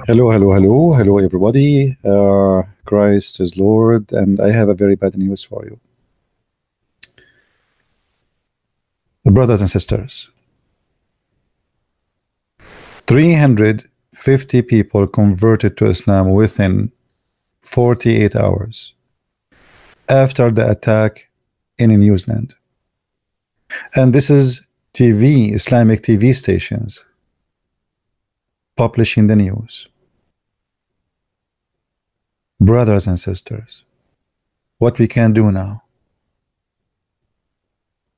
Hello, hello, hello, hello, everybody. Christ is Lord, and I have a very bad news for you. Brothers and sisters, 350 people converted to Islam within 48 hours after the attack in New Zealand. And this is TV, Islamic TV stations publishing the news. Brothers and sisters, what we can do now?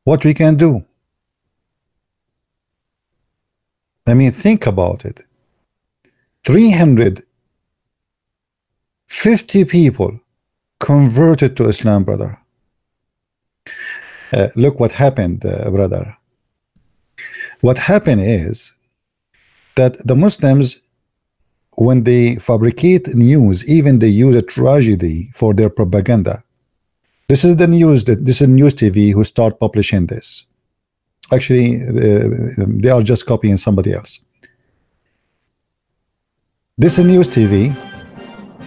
What we can do? I mean, think about it. 350 people converted to Islam, brother. Look what happened, brother. What happened is that the Muslims, when they fabricate news, even they use a tragedy for their propaganda. This is the news, this is news TV who start publishing this. Actually, they are just copying somebody else. This is news TV.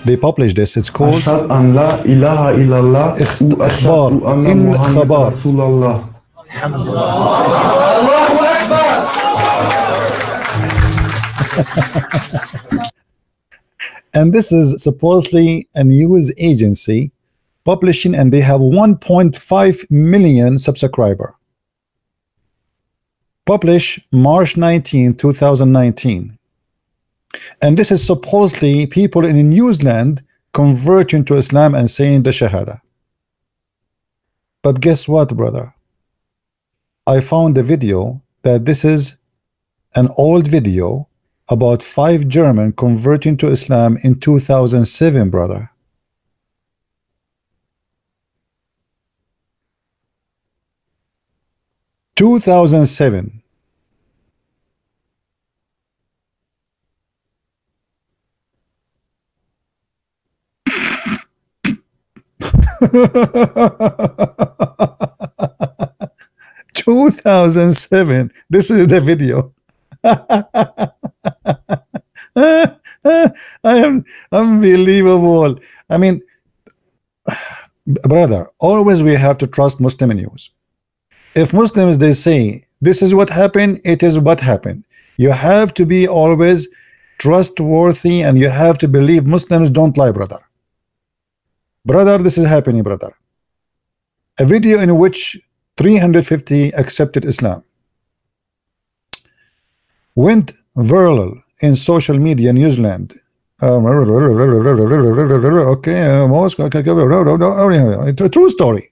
They publish this. It's called إخبار إن خبر. And this is supposedly a news agency publishing, and they have 1.5 million subscribers. Published March 19, 2019. And this is supposedly people in New Zealand converting to Islam and saying the Shahada. But guess what, brother? I found the video that this is an old video about 5 German converting to Islam in 2007, brother. (2007). (2007). This is the video. I am unbelievable. I mean, brother, always we have to trust Muslim news. If Muslims, they say this is what happened, it is what happened. You have to be always trustworthy, and you have to believe Muslims don't lie, brother. Brother, this is happening, brother. A video in which 350 accepted Islam went viral in social media in New Zealand. Okay, mosque. It's a true story,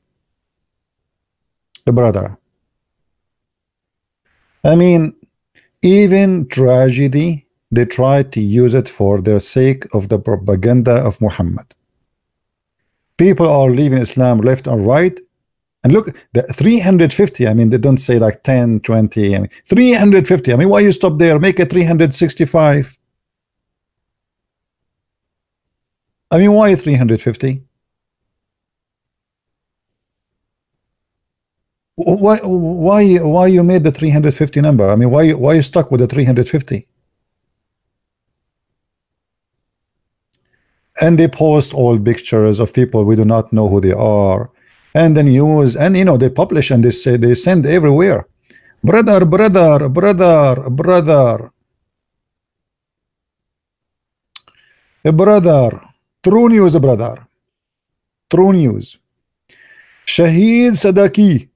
brother. I mean, even tragedy, they try to use it for their sake of the propaganda of Muhammad. People are leaving Islam left and right. And look, the 350, I mean, they don't say like 10, 20, I mean, 350. I mean, why you stop there? Make it 365. I mean, why 350? Why you made the 350 number? I mean, why you stuck with the 350? And they post all pictures of people we do not know who they are, and the news, and you know, they publish and they say, they send everywhere. Brother, brother, brother, brother, brother. True news, brother. True news. Shaheed Sadaki.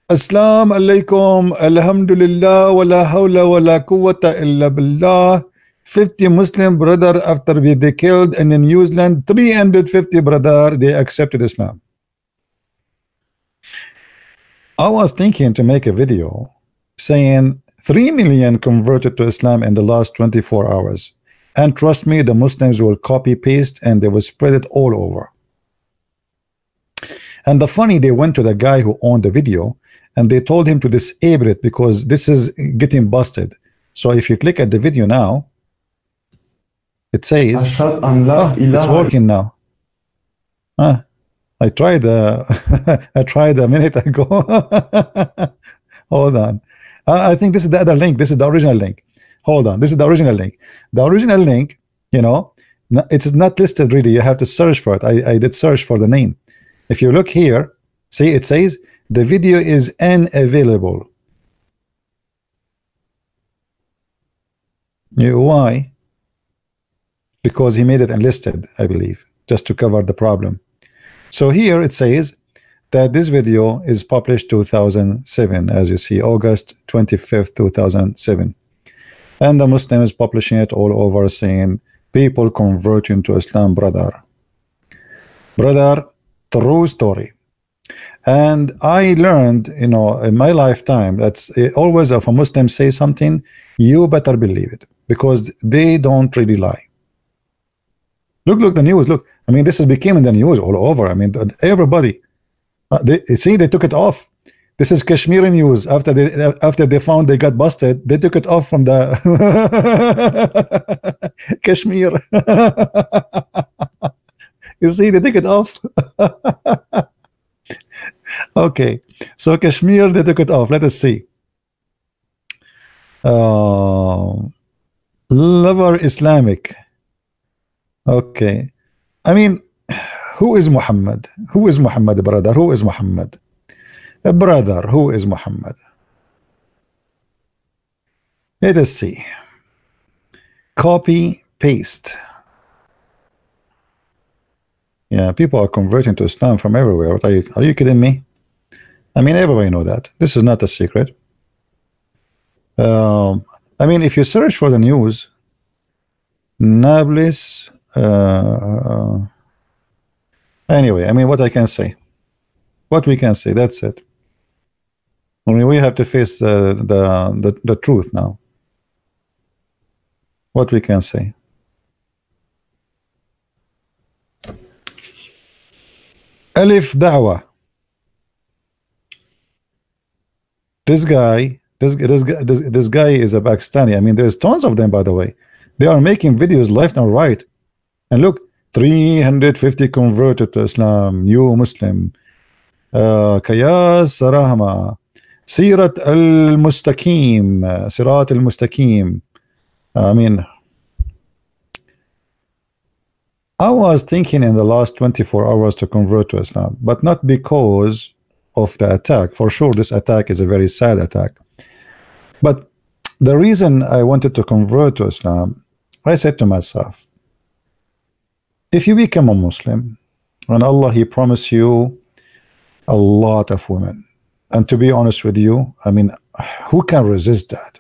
Assalamu alaikum, alhamdulillah, wa la hawla wa la quwwata illa billah. 50 Muslim brother after they killed in New Zealand, 350 brother, they accepted Islam. I was thinking to make a video saying 3 million converted to Islam in the last 24 hours. And trust me, the Muslims will copy paste and they will spread it all over. And the funny, they went to the guy who owned the video and they told him to disable it because this is getting busted. So if you click at the video now, it says, oh, it's working now. I tried I tried a minute ago. Hold on. I think this is the other link. This is the original link. Hold on. This is the original link. The original link, you know, it is not listed really. You have to search for it. I did search for the name. If you look here, see it says the video is unavailable. Why? Because he made it unlisted, I believe, just to cover the problem. So here it says that this video is published 2007, as you see, August 25th, 2007. And the Muslim is publishing it all over, saying, people convert into Islam, brother. Brother, true story. And I learned, you know, in my lifetime, that's always if a Muslim says something, you better believe it, because they don't really lie. Look, the news, look. I mean, this has become in the news all over. I mean, everybody. They took it off. This is Kashmiri news. After they found they got busted, they took it off from the Kashmir. You see, they took it off. Okay, so Kashmir, they took it off. Let us see. Lover Islamic. Okay, I mean, who is Muhammad? Who is Muhammad, brother? Who is Muhammad? Brother, who is Muhammad? Let us see. Copy, paste. Yeah, people are converting to Islam from everywhere. What are you kidding me? I mean, everybody know that. This is not a secret. I mean, if you search for the news, Nablus. Anyway, I mean, what I can say, what we can say, that's it. I mean, we have to face the truth now. What we can say. Alif Da'wa. This guy is a Pakistani. I mean, there's tons of them, by the way. They are making videos left and right. And look, 350 converted to Islam, new Muslim. Kayas Rahma. Sirat al-Mustaqim. Sirat al-Mustaqim. I mean, I was thinking in the last 24 hours to convert to Islam, but not because of the attack. For sure, this attack is a very sad attack. But the reason I wanted to convert to Islam, I said to myself, if you become a Muslim, and Allah, He promised you a lot of women. And to be honest with you, I mean, who can resist that?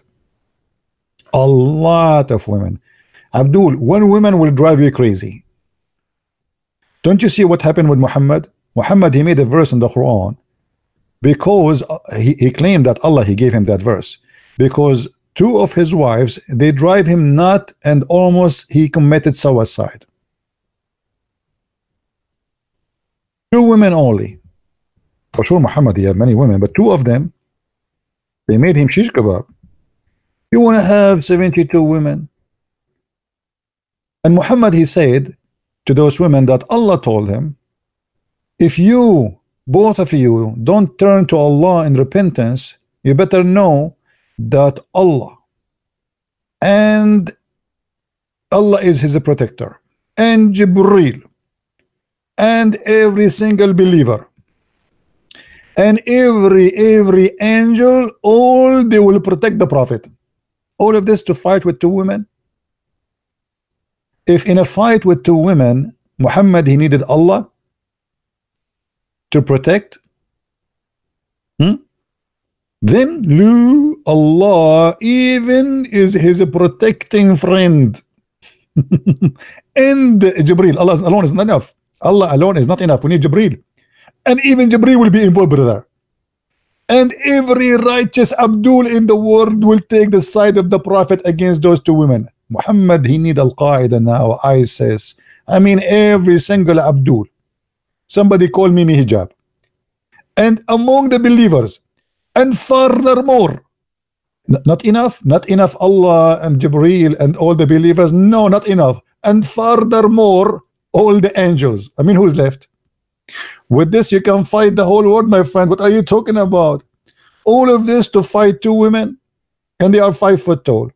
A lot of women. Abdul, one woman will drive you crazy. Don't you see what happened with Muhammad? Muhammad, he made a verse in the Quran because he claimed that Allah, He gave him that verse. Because two of his wives, they drive him nuts, and almost he committed suicide. Two women only. For sure, Muhammad, he had many women, but two of them, they made him shish kebab. You want to have 72 women? And Muhammad, he said to those women that Allah told him, if you, both of you, don't turn to Allah in repentance, you better know that Allah is his protector, and Jibreel, and every single believer, and every angel, all they will protect the Prophet. All of this to fight with two women. If in a fight with two women, Muhammad, he needed Allah to protect, then Allah even is his protecting friend. And Jibreel, Allah alone is not enough. Allah alone is not enough. We need Jibreel. And even Jibreel will be involved, brother. And every righteous Abdul in the world will take the side of the Prophet against those two women. Muhammad, he need Al-Qaeda now, ISIS. I mean, every single Abdul. Somebody call Mimi Hijab. And among the believers, and furthermore, not enough Allah and Jibreel and all the believers, no, not enough. And furthermore, all the angels. I mean, who's left? With this, you can fight the whole world, my friend. What are you talking about? All of this to fight two women, and they are 5 foot tall.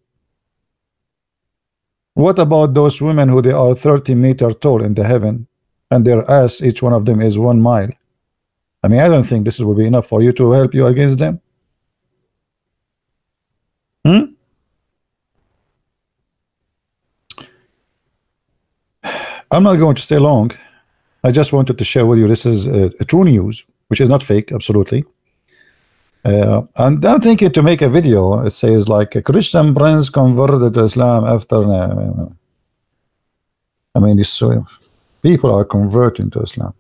What about those women who they are 30-meter tall in the heaven, and their ass, each one of them, is 1 mile? I mean, I don't think this will be enough for you to help you against them. I'm not going to stay long. I just wanted to share with you, this is a true news, which is not fake, absolutely. And I'm thinking to make a video. It says like a Christian prince converted to Islam after. I mean, these people are converting to Islam.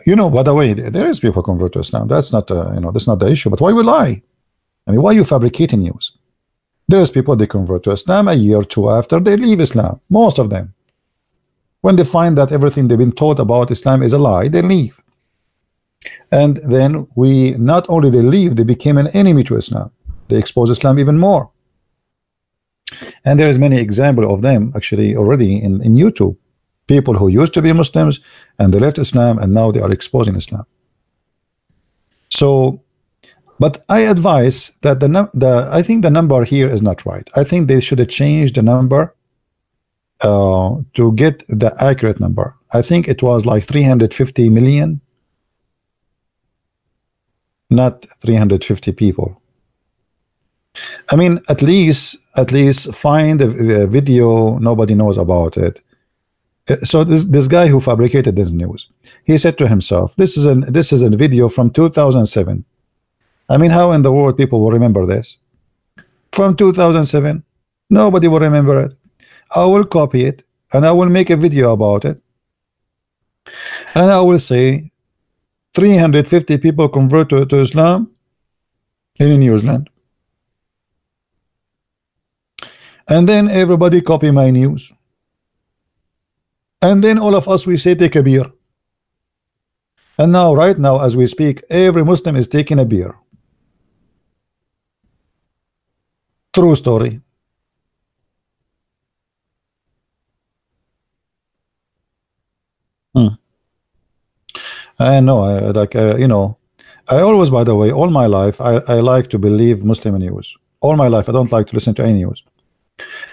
You know, by the way, there is people convert to Islam. That's not, you know, that's not the issue. But why we lie? I mean, why are you fabricating news? There's people, they convert to Islam a year or two after they leave Islam. Most of them, when they find that everything they've been taught about Islam is a lie, they leave. And then we not only they leave, they became an enemy to Islam. They expose Islam even more. And there is many examples of them actually already in YouTube. People who used to be Muslims and they left Islam and now they are exposing Islam. So, but I advise that I think the number here is not right. I think they should have changed the number to get the accurate number. I think it was like 350 million, not 350 people. I mean, at least find a video nobody knows about it. So this guy who fabricated this news, he said to himself, this is a video from 2007. I mean, how in the world people will remember this? From 2007, nobody will remember it. I will copy it and I will make a video about it, and I will say 350 people convert to Islam in New Zealand, and then everybody copy my news, and then all of us we say take a beer, and now right now as we speak every Muslim is taking a beer. True story. I know, you know, I always, by the way, all my life, I like to believe Muslim news. All my life, I don't like to listen to any news.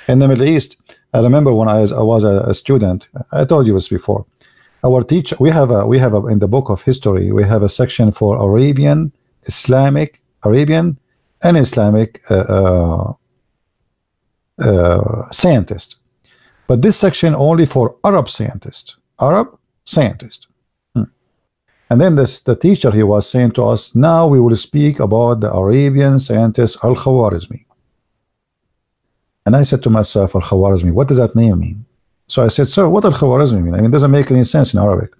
In the Middle East, I remember when I was a student, I told you this before. Our teacher, we have in the book of history, we have a section for Arabian and Islamic scientists. But this section only for Arab scientists. And then the teacher, he was saying to us, now we will speak about the Arabian scientist Al-Khwarizmi. And I said to myself, Al-Khwarizmi, what does that name mean? So I said, sir, what Al-Khwarizmi mean? I mean, it doesn't make any sense in Arabic.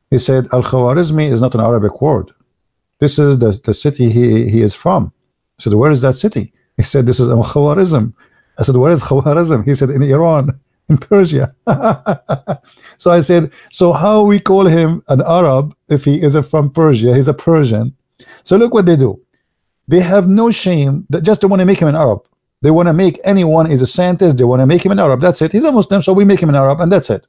He said, Al-Khwarizmi is not an Arabic word. This is the city he is from. I said, where is that city? He said, this is Khwarizm. I said, where is Khwarizm? He said, in Iran, in Persia. So I said, so how we call him an Arab if he isn't from Persia? He's a Persian. So look what they do. They have no shame. They just don't want to make him an Arab. They want to make anyone is a scientist. They want to make him an Arab. That's it. He's a Muslim, so we make him an Arab, and that's it.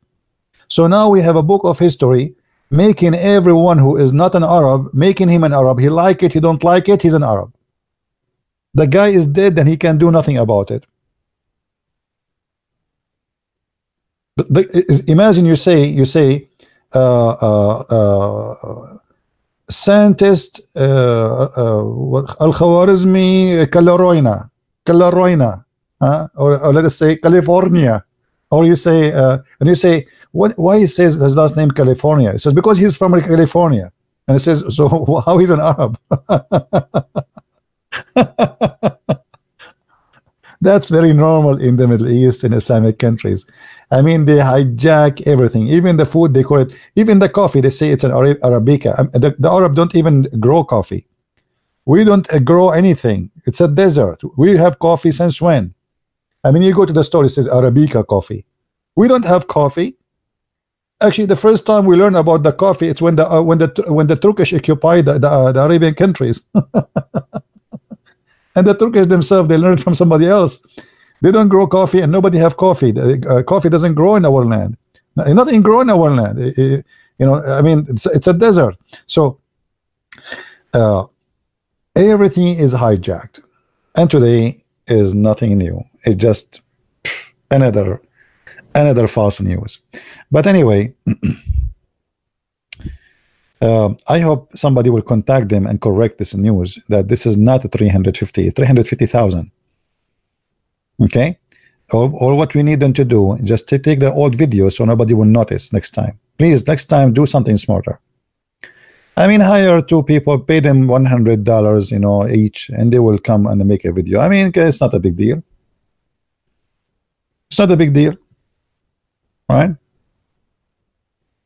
So now we have a book of history making everyone who is not an Arab, making him an Arab. He like it, he don't like it, he's an Arab. The guy is dead and he can do nothing about it. Imagine you say scientist Al-Khwarizmi Calaroina, or let us say California, or you say and you say why he says his last name California? It says because he's from California, and it says so how he's an Arab. That's very normal in the Middle East and Islamic countries. I mean, they hijack everything, even the food, they call it, even the coffee, they say it's an Arabica. The Arab don't even grow coffee. We don't grow anything. It's a desert. We have coffee since when? I mean, you go to the store, it says Arabica coffee. We don't have coffee. Actually, the first time we learn about the coffee, it's when the Turkish occupied the Arabian countries. And the Turkish themselves, they learned from somebody else. They don't grow coffee, and nobody have coffee. Coffee doesn't grow in our land. Nothing grow in our land. You know, I mean, it's a desert. So everything is hijacked. And today, is nothing new. It's just another false news. But anyway, I hope somebody will contact them and correct this news that this is not 350,000. Okay, or what we need them to do, just to take the old videos so nobody will notice next time. Please, next time do something smarter. I mean, hire 2 people, pay them $100, you know, each, and they will come and make a video. I mean, it's not a big deal. It's not a big deal, right?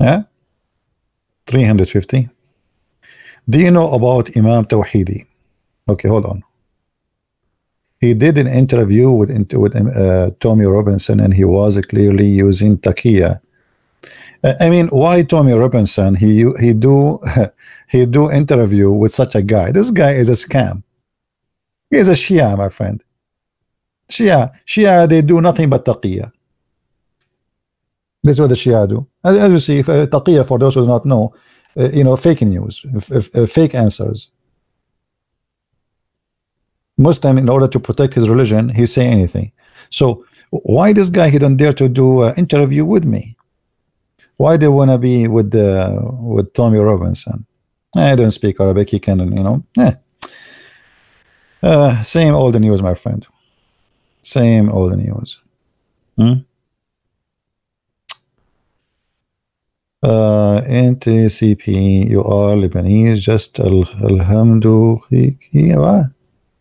Yeah, 350. Do you know about Imam Tawhidi? Okay, hold on. He did an interview with Tommy Robinson, and he was clearly using taqiyya. I mean, why Tommy Robinson? He do interview with such a guy. This guy is a scam. He is a Shia, my friend. Shia, they do nothing but taqiyya. That's what the Shia do. As you see, taqiyya, for those who do not know, you know, fake news, fake answers. Muslim, in order to protect his religion, he say anything. So why this guy, he don't dare to do an interview with me? Why they want to be with Tommy Robinson? I don't speak Arabic. He can, you know. Same old news, my friend. Same old news. NTCP, you are Lebanese. Just alhamdulillah.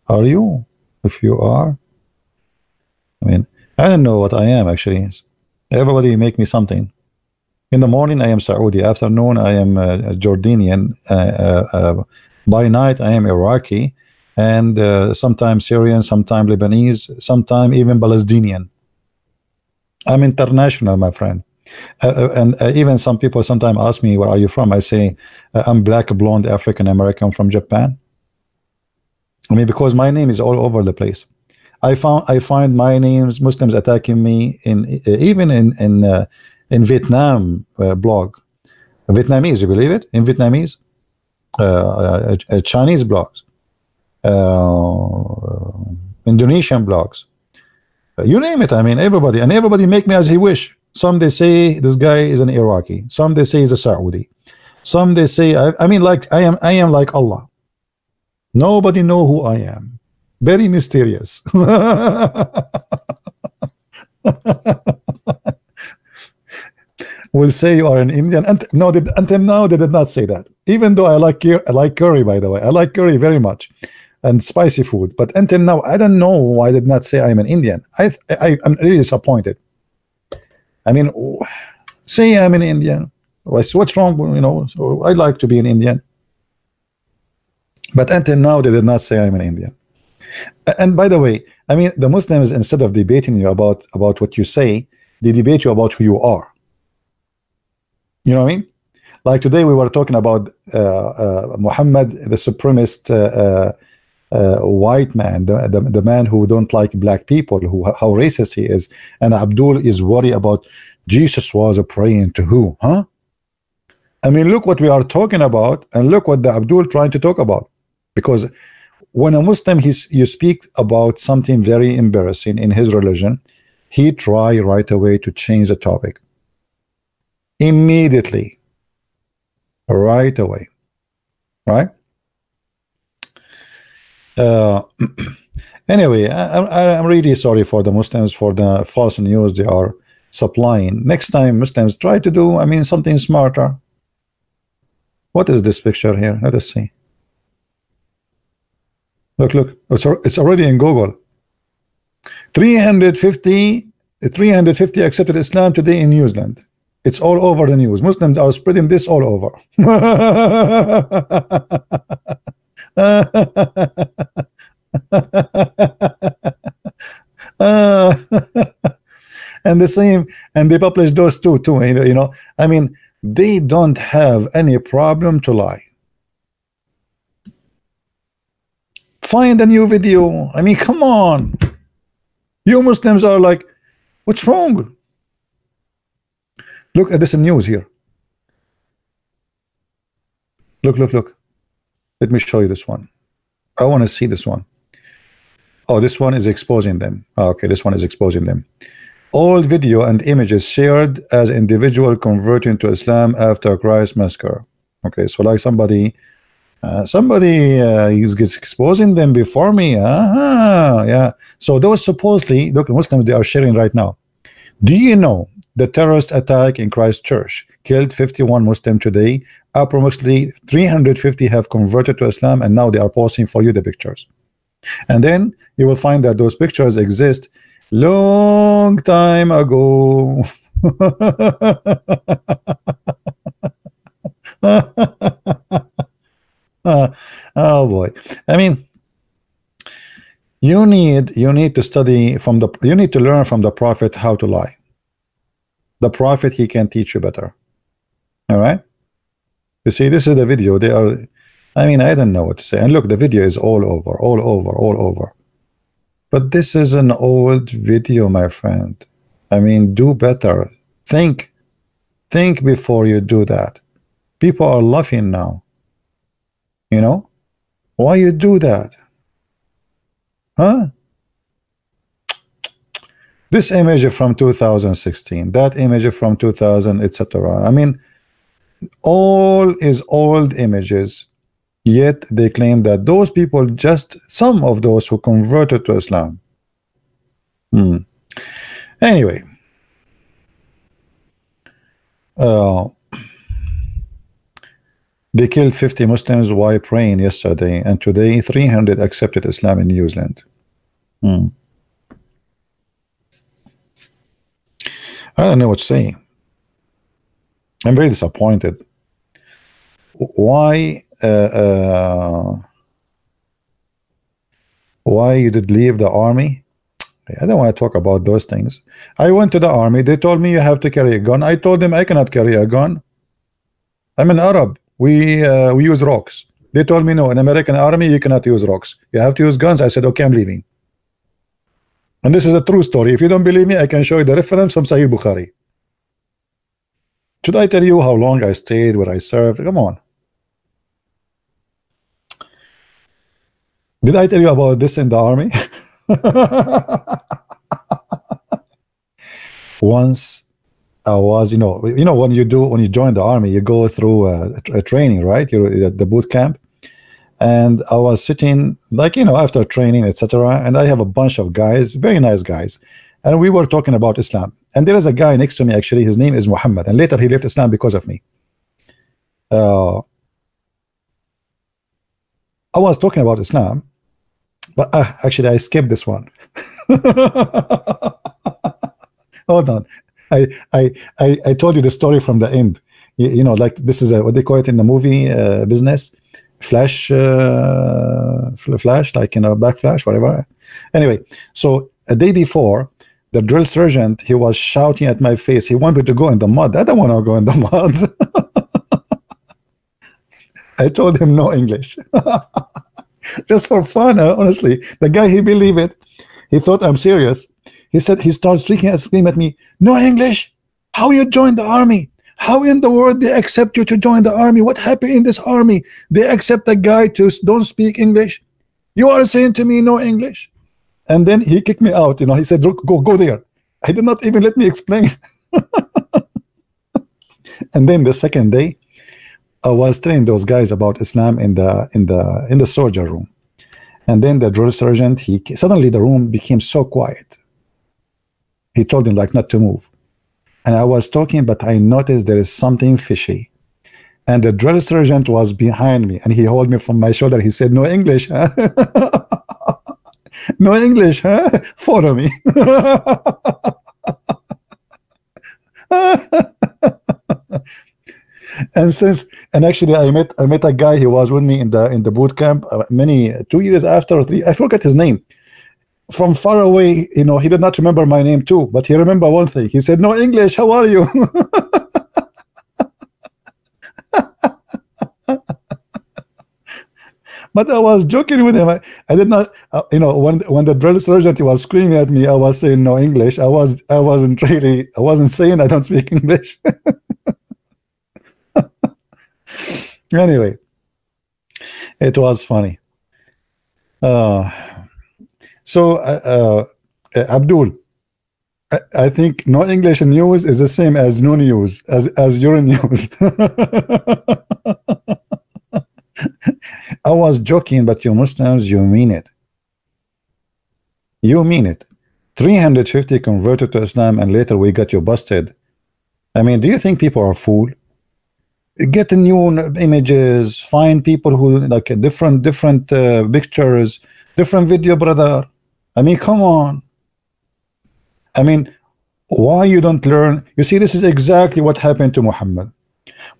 Are you? If you are, I mean, I don't know what I am actually. Everybody make me something. In the morning I am Saudi, afternoon I am Jordanian, by night I am Iraqi, and sometimes Syrian, sometimes Lebanese, sometimes even Palestinian. I'm international, my friend. And even some people sometimes ask me, where are you from? I say I'm black, blonde, African American from Japan. I mean, because my name is all over the place. I find my names, Muslims attacking me even in Vietnam blog, Vietnamese, you believe it? In Vietnamese, Chinese blogs, Indonesian blogs, you name it. I mean, everybody make me as he wish. Some they say this guy is an Iraqi, some they say he's a Saudi, some they say I mean, like I am like Allah. Nobody know who I am. Very mysterious. Will say you are an Indian, and no, until now they did not say that. Even though I like curry, by the way, I like curry very much, and spicy food. But until now, I don't know why they did not say I'm an Indian. I'm really disappointed. I mean, say I'm an Indian. What's wrong? You know, so I like to be an Indian. But until now, they did not say I'm an Indian. And by the way, I mean, the Muslims, instead of debating you about what you say, they debate you about who you are. You know what I mean? Like today, we were talking about Muhammad, the supremacist white man, the man who don't like black people, how racist he is. And Abdul is worried about Jesus was praying to who? Huh? I mean, look what we are talking about, and look what the Abdul trying to talk about. Because when a Muslim you speak about something very embarrassing in his religion, he try right away to change the topic immediately, right away, right? Anyway, I'm really sorry for the Muslims for the false news they are supplying. Next time Muslims try to do, I mean, something smarter. What is this picture here? Let us see. Look, it's already in Google. 350 accepted Islam today in New Zealand. It's all over the news. Muslims are spreading this all over. And the same, and they publish those too, you know. I mean, they don't have any problem to lie. Find a new video. I mean, come on. You Muslims are like, what's wrong? Look at this news here. Look. Let me show you this one. I want to see this one. Oh, this one is exposing them. Oh, okay, this one is exposing them. All video and images shared as individual converting to Islam after Christ's massacre. Okay, so like somebody is exposing them before me. Yeah. So those supposedly, look, Muslims, they are sharing right now. Do you know the terrorist attack in Christchurch killed 51 Muslims today? Approximately 350 have converted to Islam, and now they are posting for you the pictures. And then you will find that those pictures exist long time ago. Oh boy. I mean, you need to study from the, you need to learn from the prophet how to lie. The prophet, he can teach you better. All right, you see, this is the video. They are, I mean, I don't know what to say. And look, the video is all over. But this is an old video, my friend. I mean, do better. Think before you do that. People are laughing now. You know, why you do that? Huh? This image from 2016, that image from 2000, etc. I mean, all is old images, yet they claim that those people, just some of those who converted to Islam. Anyway, they killed 50 Muslims while praying yesterday, and today 300 accepted Islam in New Zealand. I don't know what to say. I'm very disappointed. Why you did leave the army? I don't want to talk about those things. I went to the army. They told me you have to carry a gun. I told them I cannot carry a gun. I'm an Arab. We use rocks. They told me no, in American army you cannot use rocks. You have to use guns. I said okay, I'm leaving. And this is a true story. If you don't believe me, I can show you the reference from Sahih Bukhari. Should I tell you how long I stayed, where I served? Come on. Did I tell you about this in the army? Once I was, you know, when you join the army, you go through a training, right? You're at the boot camp. And I was sitting, like, you know, after training, etc. And I have a bunch of guys, very nice guys, and we were talking about Islam. And there is a guy next to me, actually, his name is Muhammad, and later he left Islam because of me. I was talking about Islam, but actually I skipped this one. Hold on. I told you the story from the end. You know, like, this is what they call it in the movie business, flash, like, you know, backflash, whatever. Anyway, so a day before, the drill sergeant, he was shouting at my face. He wanted to go in the mud. I don't want to go in the mud. I told him no English. Just for fun, honestly. The guy, he believed it. He thought I'm serious. He said, he starts screaming at me, no English? How you joined the army? How in the world they accept you to join the army? What happened in this army? They accept a guy to don't speak English? You are saying to me no English? And then he kicked me out. You know, he said, go there. I did not even let me explain. And then the second day, I was telling those guys about Islam in the soldier room. And then the drill sergeant, suddenly the room became so quiet. He told him, like, not to move. And I was talking, but I noticed there is something fishy. And the drill sergeant was behind me, and he held me from my shoulder. He said, no English, huh? No English, huh? Follow me. And actually I met a guy. He was with me in the boot camp 2 years after, or 3, I forgot his name. From far away, you know, he did not remember my name too, but he remembered one thing. He said, no English, how are you? But I was joking with him. I did not, you know, when the drill sergeant was screaming at me, I was saying no English. I wasn't saying I don't speak English. Anyway, it was funny. So Abdul, I think no English news is the same as no news, as your news. I was joking, but you Muslims, you mean it. You mean it. 350 converted to Islam, and later we got you busted. I mean, do you think people are fool? Get new images, find people who like different pictures, different video, brother. I mean, come on. I mean, why you don't learn? You see, this is exactly what happened to Muhammad.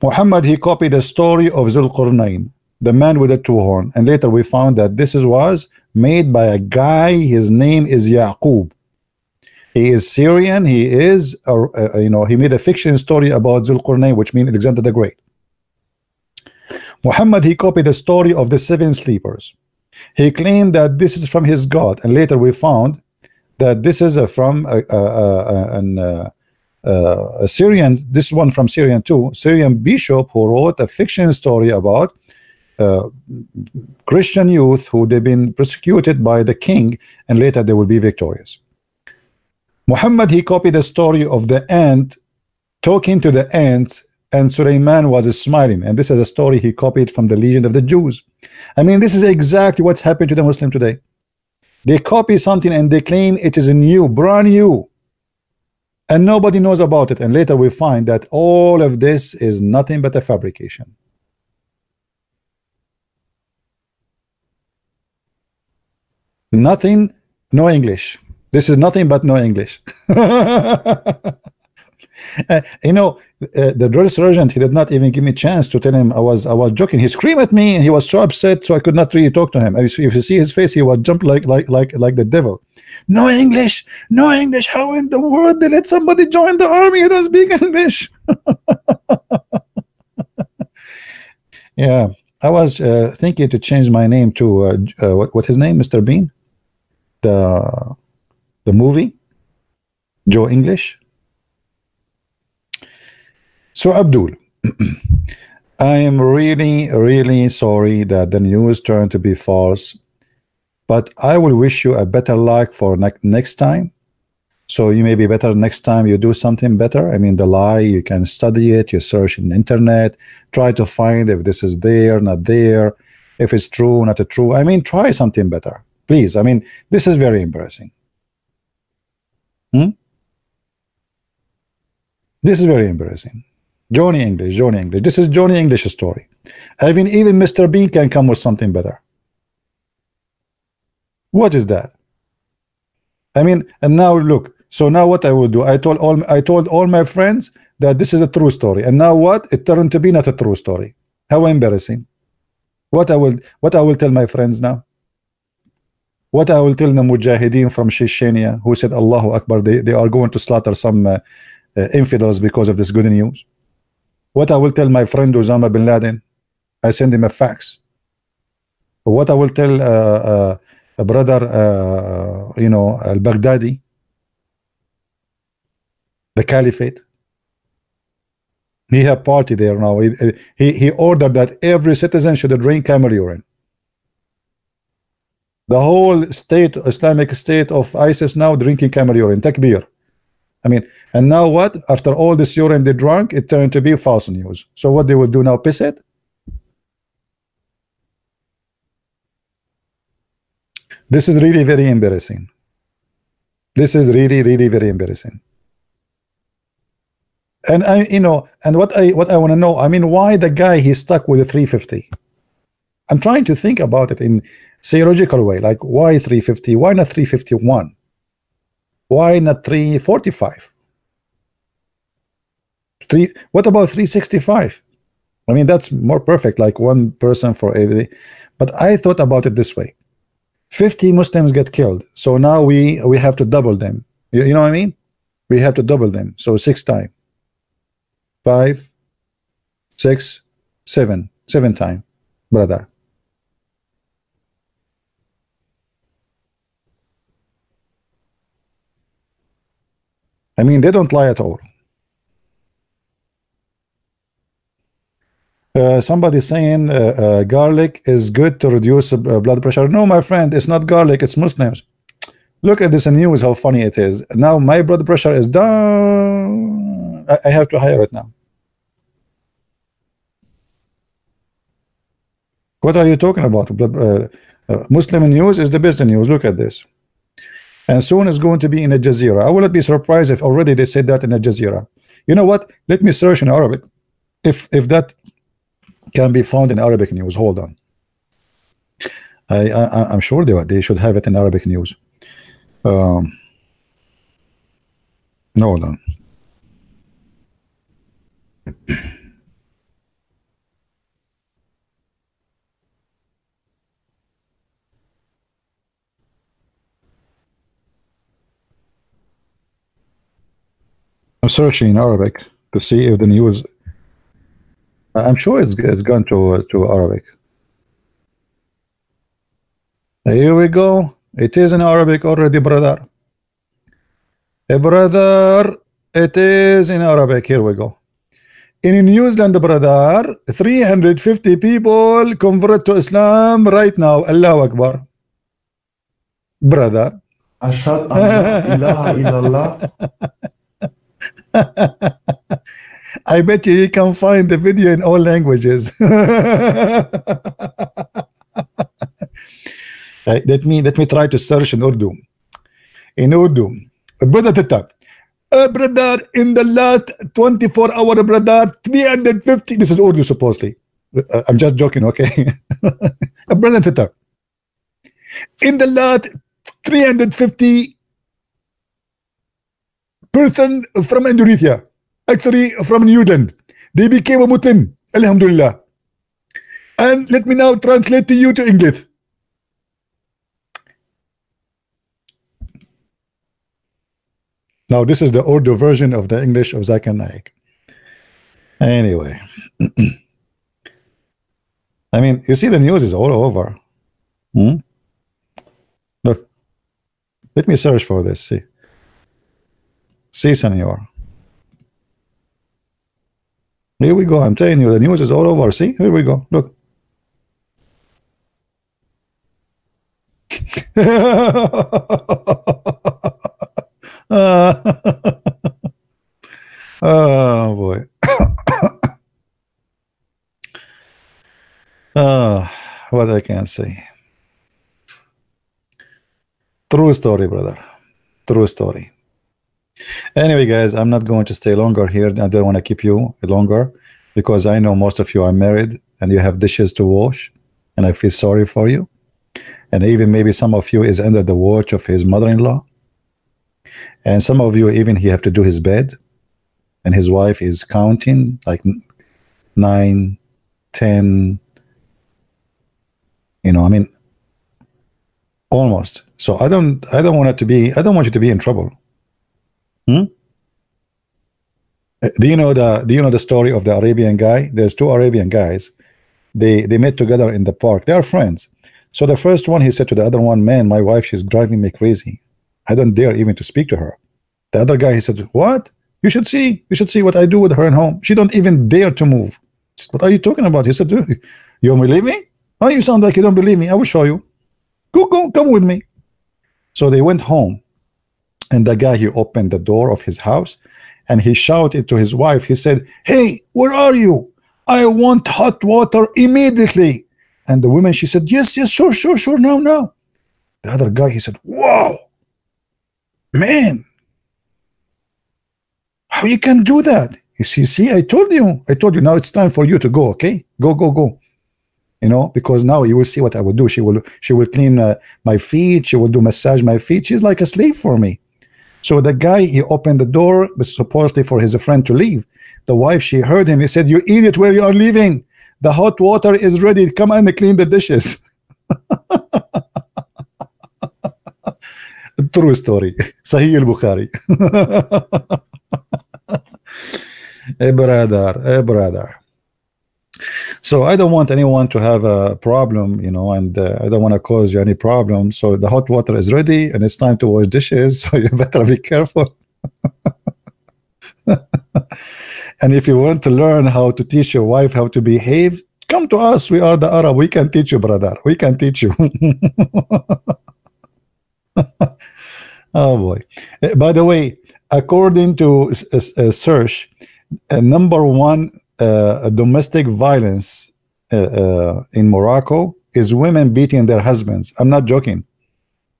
Muhammad, he copied the story of Zulqarnain, the man with the two horn, and later we found that this was made by a guy. His name is Yaqub. He is Syrian. He is you know, he made a fiction story about Zulqarnain, which means Alexander the Great. Muhammad, he copied the story of the seven sleepers. He claimed that this is from his God, and later we found that this is from a Syrian, this one from Syrian too, Syrian bishop who wrote a fiction story about Christian youth who they've been persecuted by the king, and later they will be victorious. Muhammad, he copied the story of the ant talking to the ants, and Suleiman was smiling, and this is a story he copied from the Legend of the Jews. I mean, this is exactly what's happened to the Muslim today. They copy something and they claim it is new, brand new, and nobody knows about it, and later we find that all of this is nothing but a fabrication. Nothing, no English. This is nothing but no English. You know, the drill sergeant, he did not even give me a chance to tell him I was joking. He screamed at me and he was so upset, so I could not really talk to him. If you see his face, he would jump like the devil. No English, no English. How in the world they let somebody join the army who doesn't speak English? Yeah, I was thinking to change my name to what his name, Mr. Bean, the movie, Joe English. So Abdul, I am really sorry that the news turned to be false, but I will wish you a better luck for next time. So you may be better next time you do something better. I mean, the lie, you can study it, you search in the internet, try to find if this is there, not there, if it's true, not true. I mean, try something better, please. I mean, this is very embarrassing. This is very embarrassing. Johnny English. This is Johnny English story. Even Mr. Bean can come with something better. What is that? I mean, and now look. So now what I will do? I told all my friends that this is a true story, and now what? It turned to be not a true story. How embarrassing! What I will tell my friends now? What I will tell the Mujahideen from Chechnya who said Allahu Akbar? They are going to slaughter some infidels because of this good news. What I will tell my friend Osama bin Laden? I send him a fax. What I will tell a brother, you know, al-Baghdadi, the Caliphate. He have party there now. He ordered that every citizen should drink camel urine. The whole state, Islamic State of ISIS now drinking camel urine, takbir. I mean, and now what? After all this urine they drank, it turned to be false news. So what they will do now? Piss it? This is really very embarrassing. This is really very embarrassing. And I, you know, and what I want to know, I mean, why the guy he's stuck with a 350? I'm trying to think about it in theological way. Like, why 350? Why not 351? Why not 345? What about 365? I mean, that's more perfect, like one person for every. But I thought about it this way: 50 Muslims get killed, so now we have to double them. You know what I mean? We have to double them. So 6 times, 5, 6, 7 times, brother. I mean, they don't lie at all. Somebody saying garlic is good to reduce blood pressure. No, my friend, it's not garlic, it's Muslims. Look at this news, how funny it is. Now my blood pressure is down. I have to hire it now. What are you talking about? Muslim news is the best news. Look at this. And soon it's going to be in Al Jazeera. I will not be surprised if already they said that in Al Jazeera. You know what? Let me search in Arabic. If that can be found in Arabic news. Hold on. I'm sure they should have it in Arabic news. No, hold on. I'm searching in Arabic to see if the news. I'm sure it's gone to Arabic. Here we go. It is in Arabic already, brother. Hey, brother, it is in Arabic. Here we go. In New Zealand, brother, 350 people convert to Islam right now. Allahu Akbar. Brother. Ashhadu an la ilaha illallah. I bet you can find the video in all languages. Let me try to search in Urdu. In Urdu, brother, brother, in the last 24 hours, brother, 350. This is Urdu supposedly. I'm just joking, okay? Brother, in the last 350 person from Indonesia, actually from New Zealand, they became a Muslim. Alhamdulillah. And let me now translate to you to English. Now this is the Urdu version of the English of Zakir Naik. Anyway, I mean, you see the news is all over. Look, let me search for this. See, senor. Here we go. I'm telling you, the news is all over. See, here we go. Look. Oh boy. What I can say. True story, brother. True story. Anyway, guys, I'm not going to stay longer here. I don't want to keep you longer because I know most of you are married and you have dishes to wash, and I feel sorry for you. And even maybe some of you is under the watch of his mother-in-law, and some of you even he have to do his bed, and his wife is counting like 9, 10. You know, I mean, almost. So I don't want it to be. I don't want you to be in trouble. Do you know the story of the Arabian guy? There's two Arabian guys. They met together in the park. They are friends. So the first one, he said to the other one, man, my wife, she's driving me crazy. I don't dare even to speak to her. The other guy, he said, what? You should see what I do with her at home. She don't even dare to move. Said, what are you talking about? He said, you don't believe me? Oh, you sound like you don't believe me. I will show you. Go, come with me. So they went home. And the guy, he opened the door of his house and he shouted to his wife. He said, hey, where are you? I want hot water immediately. And the woman, she said, yes, sure, now. The other guy, he said, wow, man, how you can do that? You see, I told you, now it's time for you to go, okay? Go. You know, because now you will see what I will do. She will clean my feet. She will do massage my feet. She's like a slave for me. So the guy, he opened the door, supposedly for his friend to leave. The wife, she heard him. He said, you idiot, where you are leaving? The hot water is ready. Come and clean the dishes. True story. Sahih al-Bukhari. Hey, brother. So I don't want anyone to have a problem, you know, and I don't want to cause you any problem. So the hot water is ready and it's time to wash dishes. So you better be careful. And if you want to learn how to teach your wife how to behave, come to us. We are the Arab. We can teach you, brother. We can teach you. Oh boy. By the way, according to search, number one domestic violence in Morocco is women beating their husbands. I'm not joking.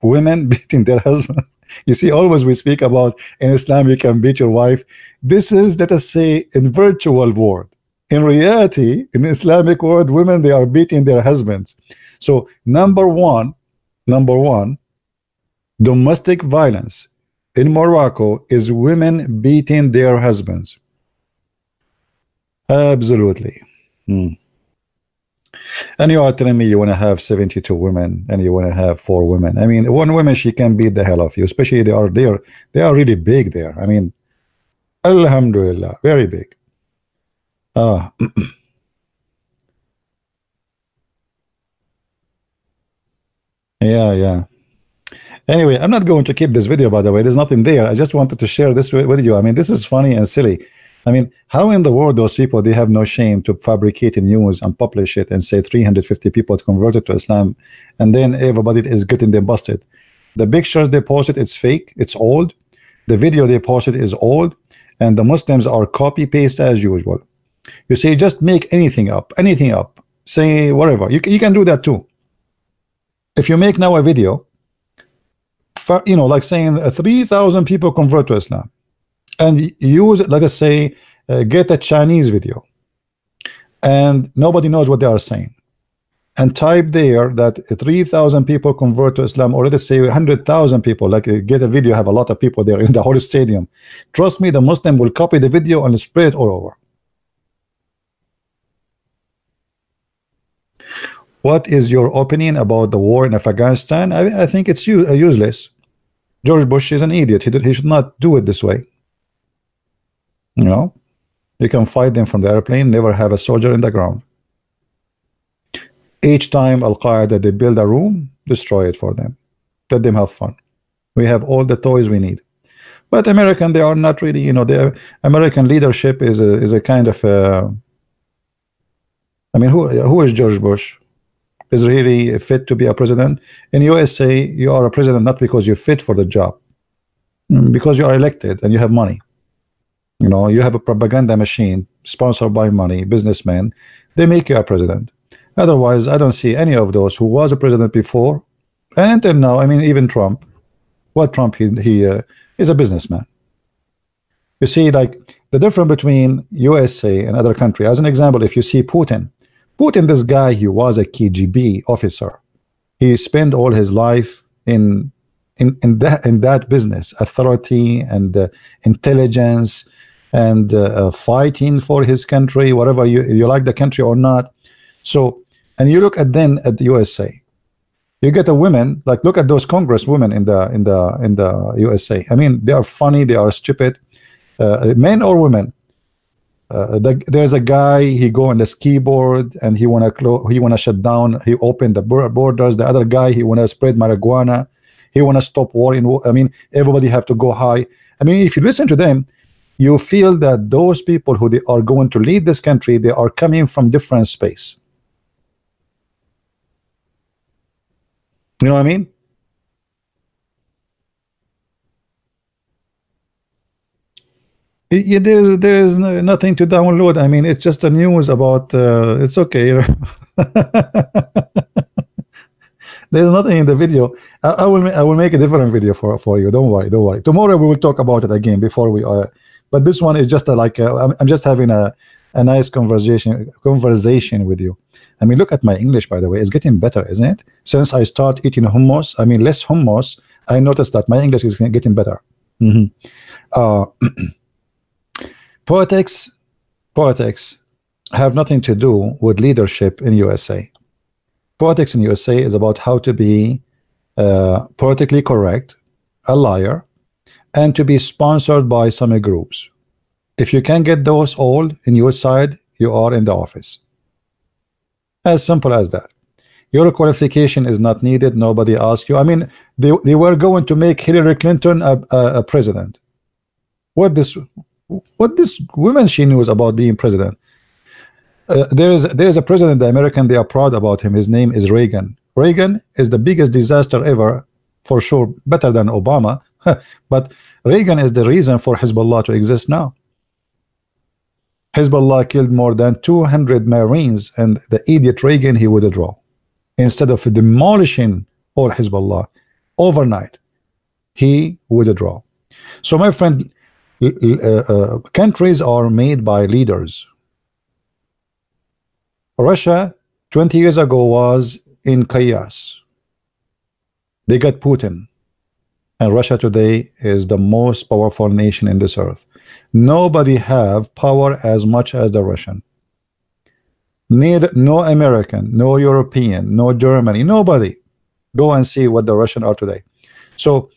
Women beating their husbands. You see, always we speak about in Islam you can beat your wife. This is, let us say, in virtual world. In reality, in Islamic world, women, they are beating their husbands. So number one, domestic violence in Morocco is women beating their husbands. Absolutely. And you are telling me you want to have 72 women and you want to have 4 women. I mean, one woman, she can beat the hell of you, especially they are there. They are really big there. I mean, alhamdulillah, very big. Yeah. Anyway, I'm not going to keep this video, by the way. There's nothing there. I just wanted to share this with you. I mean, this is funny and silly. I mean, how in the world those people, they have no shame to fabricate news and publish it and say 350 people converted to Islam, and then everybody is getting them busted. The pictures they posted, it's fake, it's old. The video they posted is old, and the Muslims are copy paste as usual. You see, just make anything up, say whatever. You can do that too. If you make now a video, you know, like saying 3,000 people convert to Islam, and use, let us say, get a Chinese video, and nobody knows what they are saying, and type there that 3,000 people convert to Islam, or let us say 100,000 people, like get a video, have a lot of people there in the whole stadium. Trust me, the Muslim will copy the video and spread it all over. What is your opinion about the war in Afghanistan? I think it's useless. George Bush is an idiot. He should not do it this way. You know, you can fight them from the airplane, never have a soldier in the ground. Each time Al-Qaeda they build a room, destroy it for them. Let them have fun. We have all the toys we need. But American, they are not really, you know, the American leadership is a kind of I mean, who is George Bush? Is he really fit to be a president? In USA, you are a president not because you're fit for the job, because you are elected and you have money. You know, you have a propaganda machine sponsored by money, businessmen. They make you a president. Otherwise, I don't see any of those who was a president before and until now. I mean, even Trump. What Trump? He is a businessman. You see, like the difference between USA and other country. As an example, if you see Putin, this guy, he was a KGB officer. He spent all his life in that business, authority and intelligence, and fighting for his country, whatever you like the country or not. So, and you look at then at the USA, you get a women, like look at those congresswomen in the USA. I mean, they are funny, they are stupid, men or women. There's a guy, he go on the ski board and he wanna shut down, he opened the borders. The other guy, he wanna spread marijuana, he wanna stop war in. I mean, everybody have to go high. I mean, if you listen to them, you feel that those people who they are going to lead this country, they are coming from different space. You know what I mean? Yeah, there's nothing to download. I mean, it's just a news about it's okay, you know. There's nothing in the video. I will make a different video for you. Don't worry. Tomorrow we will talk about it again before we but this one is just like I'm just having a nice conversation with you. I mean, look at my English, by the way. It's getting better, isn't it? Since I start eating hummus, I mean less hummus, I noticed that my English is getting better. Politics have nothing to do with leadership in USA. Politics in USA is about how to be politically correct, a liar, and to be sponsored by some groups. If you can get those all in your side, you are in the office. As simple as that. Your qualification is not needed. Nobody asked you. I mean, they were going to make Hillary Clinton a president. What this woman she knows about being president? There is a president, the American, they are proud about him. His name is Reagan. Reagan is the biggest disaster ever, for sure, better than Obama. But Reagan is the reason for Hezbollah to exist now. Hezbollah killed more than 200 Marines, and the idiot Reagan, he withdrew. Instead of demolishing all Hezbollah overnight, he withdrew. So my friend, countries are made by leaders. Russia 20 years ago was in chaos. They got Putin, and Russia today is the most powerful nation in this earth. Nobody have power as much as the Russian. Neither, no American, no European, no Germany, nobody. Go and see what the Russian are today. So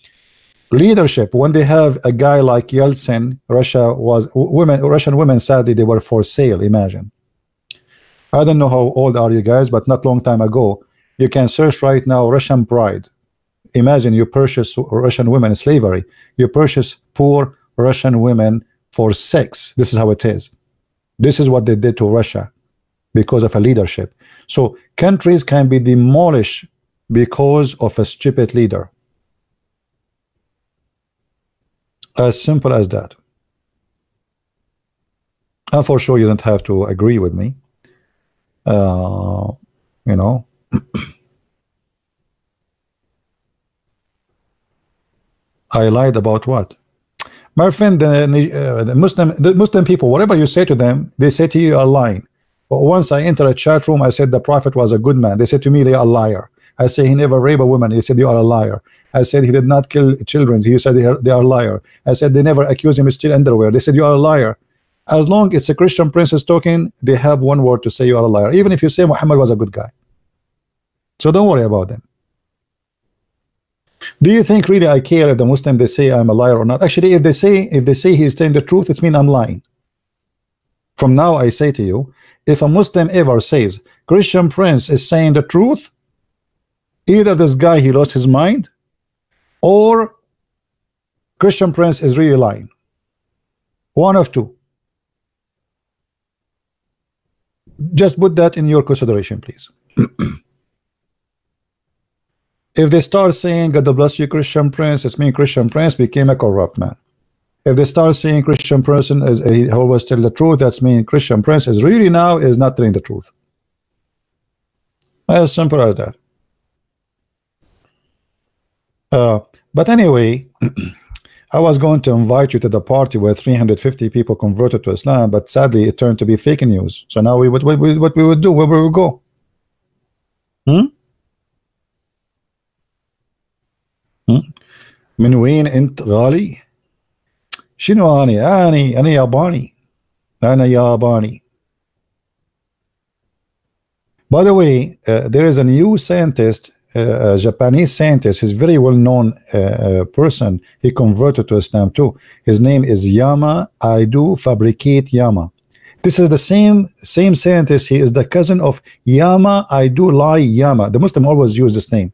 leadership, when they have a guy like Yeltsin, Russian women, sadly, they were for sale. Imagine. I don't know how old are you guys, but not long time ago, you can search right now Russian bride. Imagine you purchase Russian women in slavery. You purchase poor Russian women for sex. This is how it is. This is what they did to Russia because of a leadership. So countries can be demolished because of a stupid leader. As simple as that. And for sure, you don't have to agree with me. You know. I lied about what? My friend, the Muslim people, whatever you say to them, they say to you, you are lying. But once I enter a chat room, I said the prophet was a good man. They said to me, they are a liar. I say he never raped a woman. He said you are a liar. I said he did not kill children. He said they are a liar. I said they never accused him of stealing underwear. They said you are a liar. As long as it's a Christian princess talking, they have one word to say you are a liar. Even if you say Muhammad was a good guy. So don't worry about them. Do you think really I care if the Muslim they say I'm a liar or not? Actually, if they say he's telling the truth, it means I'm lying. From now I say to you, if a Muslim ever says Christian Prince is saying the truth, either this guy he lost his mind, or Christian Prince is really lying. One of two. Just put that in your consideration, please. If they start saying God bless you Christian Prince, it's mean Christian Prince became a corrupt man. If they start saying Christian person is he always tell the truth, that's mean Christian Prince is really now is not telling the truth. As simple as that. But anyway, I was going to invite you to the party where 350 people converted to Islam, but sadly it turned to be fake news. So now what we would do, where we would go? من وين انت غالي؟ شنو أنا ياباني. أنا ياباني. By the way, there is a new scientist, a Japanese scientist. He's very well known person. He converted to Islam too. His name is Yama. I do fabricate Yama. This is the same scientist. He is the cousin of Yama. I do lie Yama. The Muslim always use this name.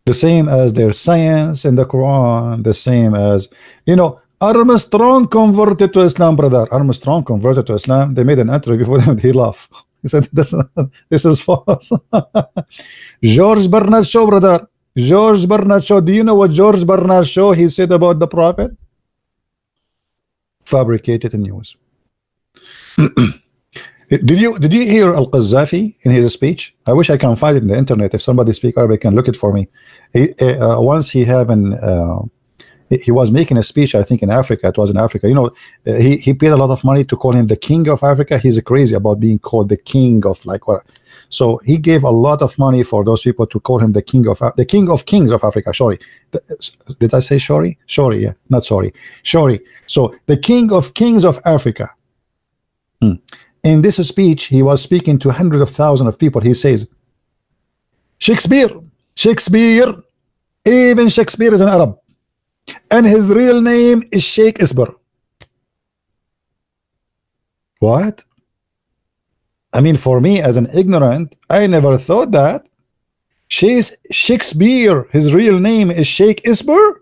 The same as their science in the Quran, the same as, you know, Armstrong converted to Islam, brother. Armstrong converted to Islam. They made an interview for him. He laughed. He said, this is false. George Bernard Shaw, brother. George Bernard Shaw. Do you know what George Bernard Shaw he said about the Prophet? Fabricated news. Did you hear Al-Qaddafi in his speech? I wish I can find it in the internet. If somebody speak Arabic can look it for me. Once he was making a speech, I think in Africa. It was in Africa. You know, he paid a lot of money to call him the king of Africa. He's crazy about being called the king of like what. So he gave a lot of money for those people to call him the king of kings of Africa. Sorry, did I say sorry? Sorry, yeah, not sorry. Sorry. So the king of kings of Africa. In this speech, he was speaking to hundreds of thousands of people. He says, Shakespeare, even Shakespeare is an Arab, and his real name is Sheikh Isber. What? I mean, for me as an ignorant, I never thought that. Shakespeare, his real name is Sheikh Isber,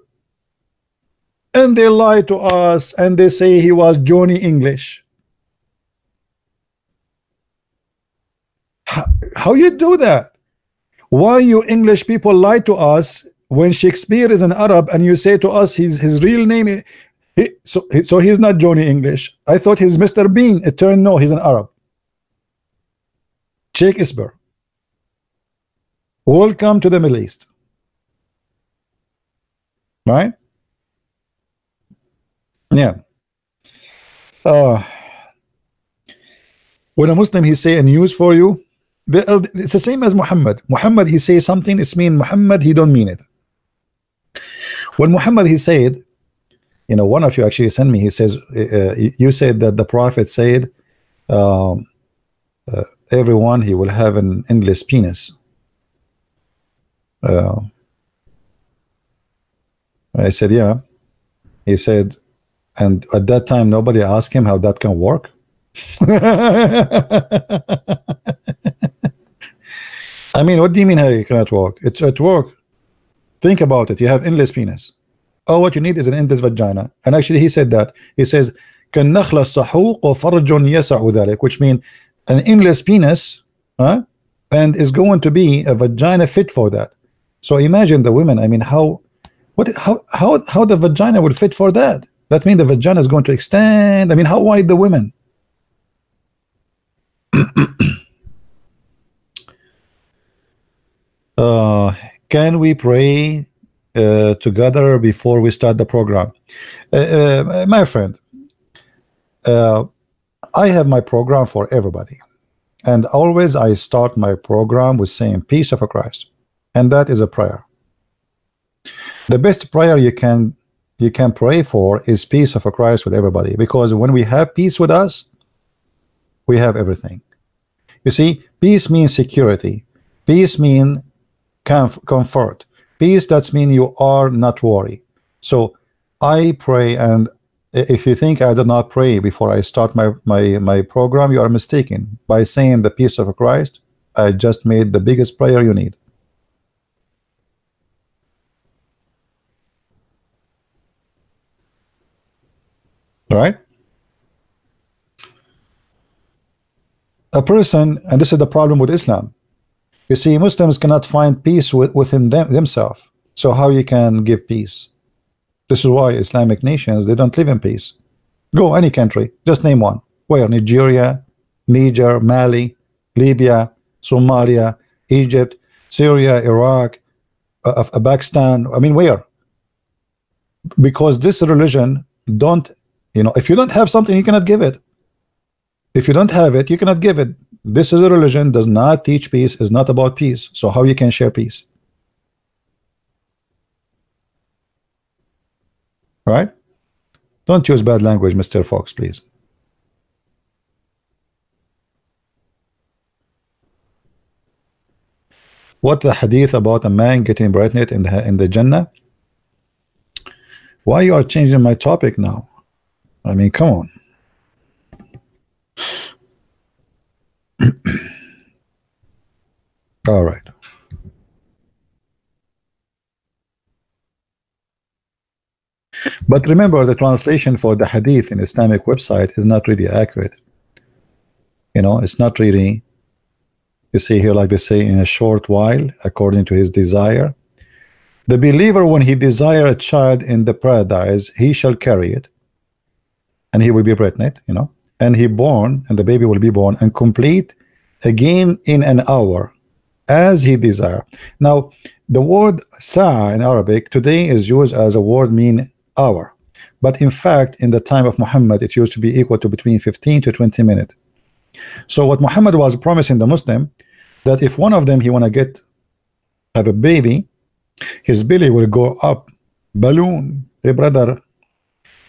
and they lie to us and they say he was Johnny English. How you do that? Why you English people lie to us when Shakespeare is an Arab and you say to us his real name, so he's not Johnny English. I thought he's Mr. Bean. It turned no, he's an Arab. Shakespeare. Welcome to the Middle East. Right? Yeah. When a Muslim he say a news for you, it's the same as Muhammad. Muhammad he say something, it's mean Muhammad he don't mean it. When Muhammad he said, you know, one of you actually sent me, he says, you said that the Prophet said everyone he will have an endless penis. I said, yeah. He said, and at that time nobody asked him how that can work. I mean, what do you mean how it cannot work? It's at work. Think about it. You have endless penis. Oh, what you need is an endless vagina. And actually he said that. He says, كالنخل الصحوق وفرج يسع ذلك, which means an endless penis, and is going to be a vagina fit for that. So imagine the women. I mean, how the vagina would fit for that? That means the vagina is going to extend. I mean, how wide the women? Can we pray together before we start the program? My friend, I have my program for everybody, and always I start my program with saying peace of Christ, and that is a prayer. The best prayer you can pray for is peace of Christ with everybody, because when we have peace with us, we have everything. You see, peace means security. Peace means comfort. Peace, that means you are not worried. So I pray, and if you think I did not pray before I start my program, you are mistaken. By saying the peace of Christ, I just made the biggest prayer you need. Right? A person, and this is the problem with Islam. You see, Muslims cannot find peace within themselves. So how you can give peace? This is why Islamic nations, they don't live in peace. Go any country, just name one. Where? Nigeria, Niger, Mali, Libya, Somalia, Egypt, Syria, Iraq, Pakistan. I mean, where? Because this religion don't, you know, if you don't have something, you cannot give it. If you don't have it, you cannot give it. This is a religion, does not teach peace, is not about peace. So how you can share peace? Right? Don't use bad language, Mr. Fox, please. What the hadith about a man getting pregnant in the Jannah? Why you are changing my topic now? I mean, come on. All right. But remember, the translation for the hadith in Islamic website is not really accurate. You know, it's not really. You see here, like they say, in a short while, according to his desire. The believer, when he desire a child in the paradise, he shall carry it, and he will be pregnant, you know, and he born, and the baby will be born and complete again in an hour, as he desire. Now, the word sa'a in Arabic today is used as a word mean hour, but in fact, in the time of Muhammad, it used to be equal to between 15 to 20 minutes. So what Muhammad was promising the Muslim, that if one of them he want to have a baby, his belly will go up, balloon. Hey brother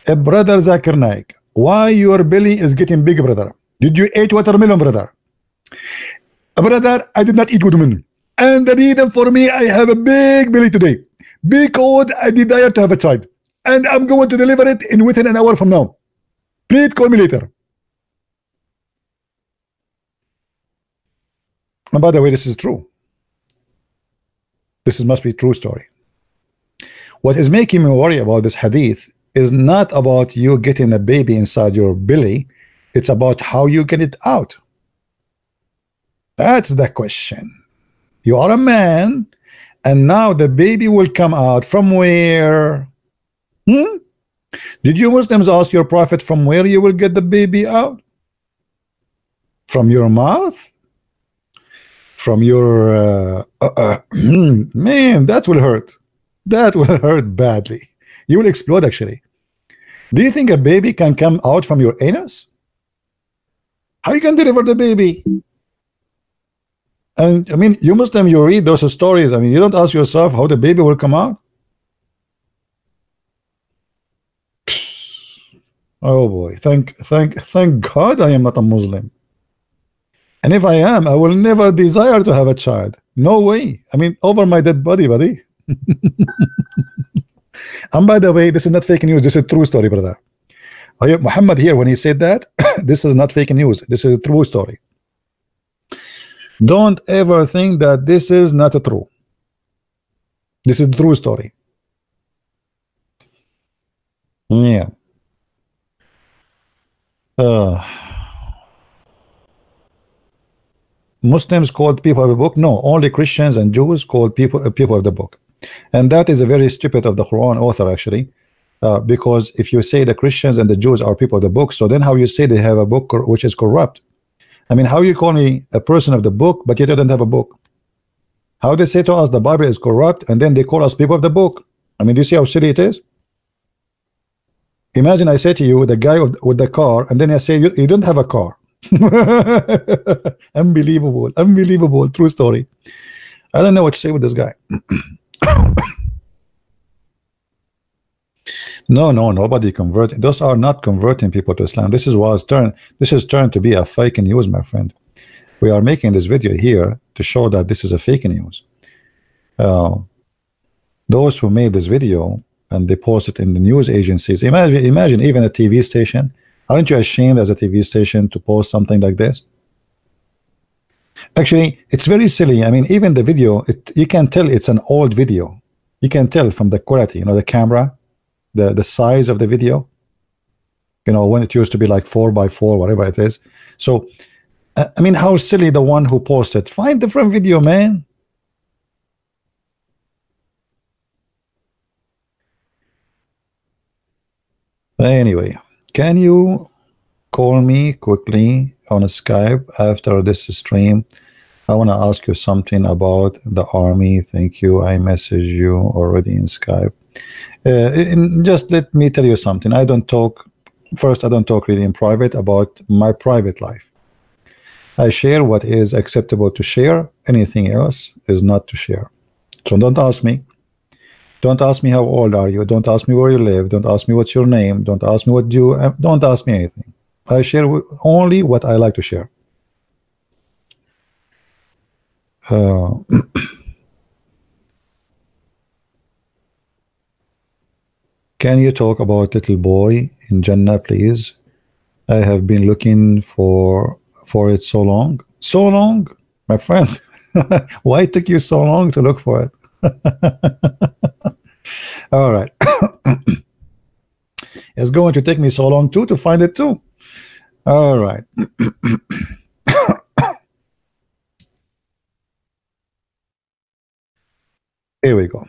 Zakir Naik, why your belly is getting big, brother? Did you eat watermelon, brother? Brother, I did not eat watermelon, and the reason for me, I have a big belly today because I desire to have a child, and I'm going to deliver it in within an hour from now. Please call me later. And by the way, this is true. This must be a true story. What is making me worry about this hadith is not about you getting a baby inside your belly. It's about how you get it out. That's the question. You are a man And now the baby will come out from where? Did you Muslims ask your prophet from where you will get the baby out? From your mouth? From your man, that will hurt. That will hurt badly. You will explode actually. Do you think a baby can come out from your anus? How you can deliver the baby? And I mean, you Muslim, you read those stories. I mean, you don't ask yourself how the baby will come out. Oh boy, thank God I am not a Muslim. And if I am, I will never desire to have a child. No way. I mean, over my dead body, buddy. And by the way, this is not fake news. This is a true story, brother. Muhammad here, when he said that, this is not fake news. This is a true story. Don't ever think that this is not a true. This is a true story. Yeah. Muslims called people of the book? No, only Christians and Jews called people of the book. And that is a very stupid of the Quran author actually, because if you say the Christians and the Jews are people of the book, so then how you say they have a book which is corrupt? I mean, how you call me a person of the book but you don't have a book? How they say to us the Bible is corrupt and then they call us people of the book? I mean, do you see how silly it is? Imagine I say to you, the guy with the car, and then I say you don't have a car. Unbelievable, unbelievable, true story. I don't know what to say with this guy. No, nobody converting. Those are not converting people to Islam. This is turned to be a fake news, my friend. We are making this video here to show that this is a fake news. Those who made this video and they post it in the news agencies, imagine even a TV station. Aren't you ashamed as a TV station to post something like this? Actually, it's very silly. I mean, even the video, you can tell it's an old video. You can tell from the quality, you know, the camera, the size of the video, you know, when it used to be like 4x4, whatever it is. So I mean, how silly the one who posted. Find different video, man. Anyway, can you call me quickly on Skype after this stream? I want to ask you something about the army. Thank you. I messaged you already in Skype. Just let me tell you something. I don't talk really in private about my private life. I share what is acceptable to share. Anything else is not to share. So don't ask me. Don't ask me how old are you. Don't ask me where you live. Don't ask me what's your name. Don't ask me what you. Don't ask me anything. I share only what I like to share. Can you talk about little boy in Jannah, please? I have been looking for it so long. So long, my friend. Why it took you so long to look for it? All right. It's going to take me so long too to find it too. All right. Here we go.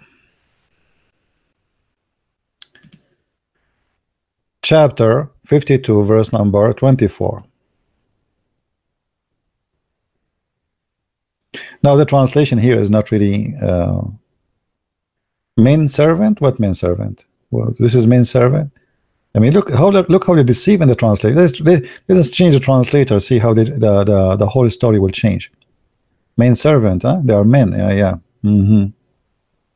Chapter 52, verse number 24. Now the translation here is not really main servant. What main servant? Well, this is main servant. I mean, look how they deceive in the translator. Let's change the translator. See how the whole story will change. Main servant, huh? They are men. Yeah.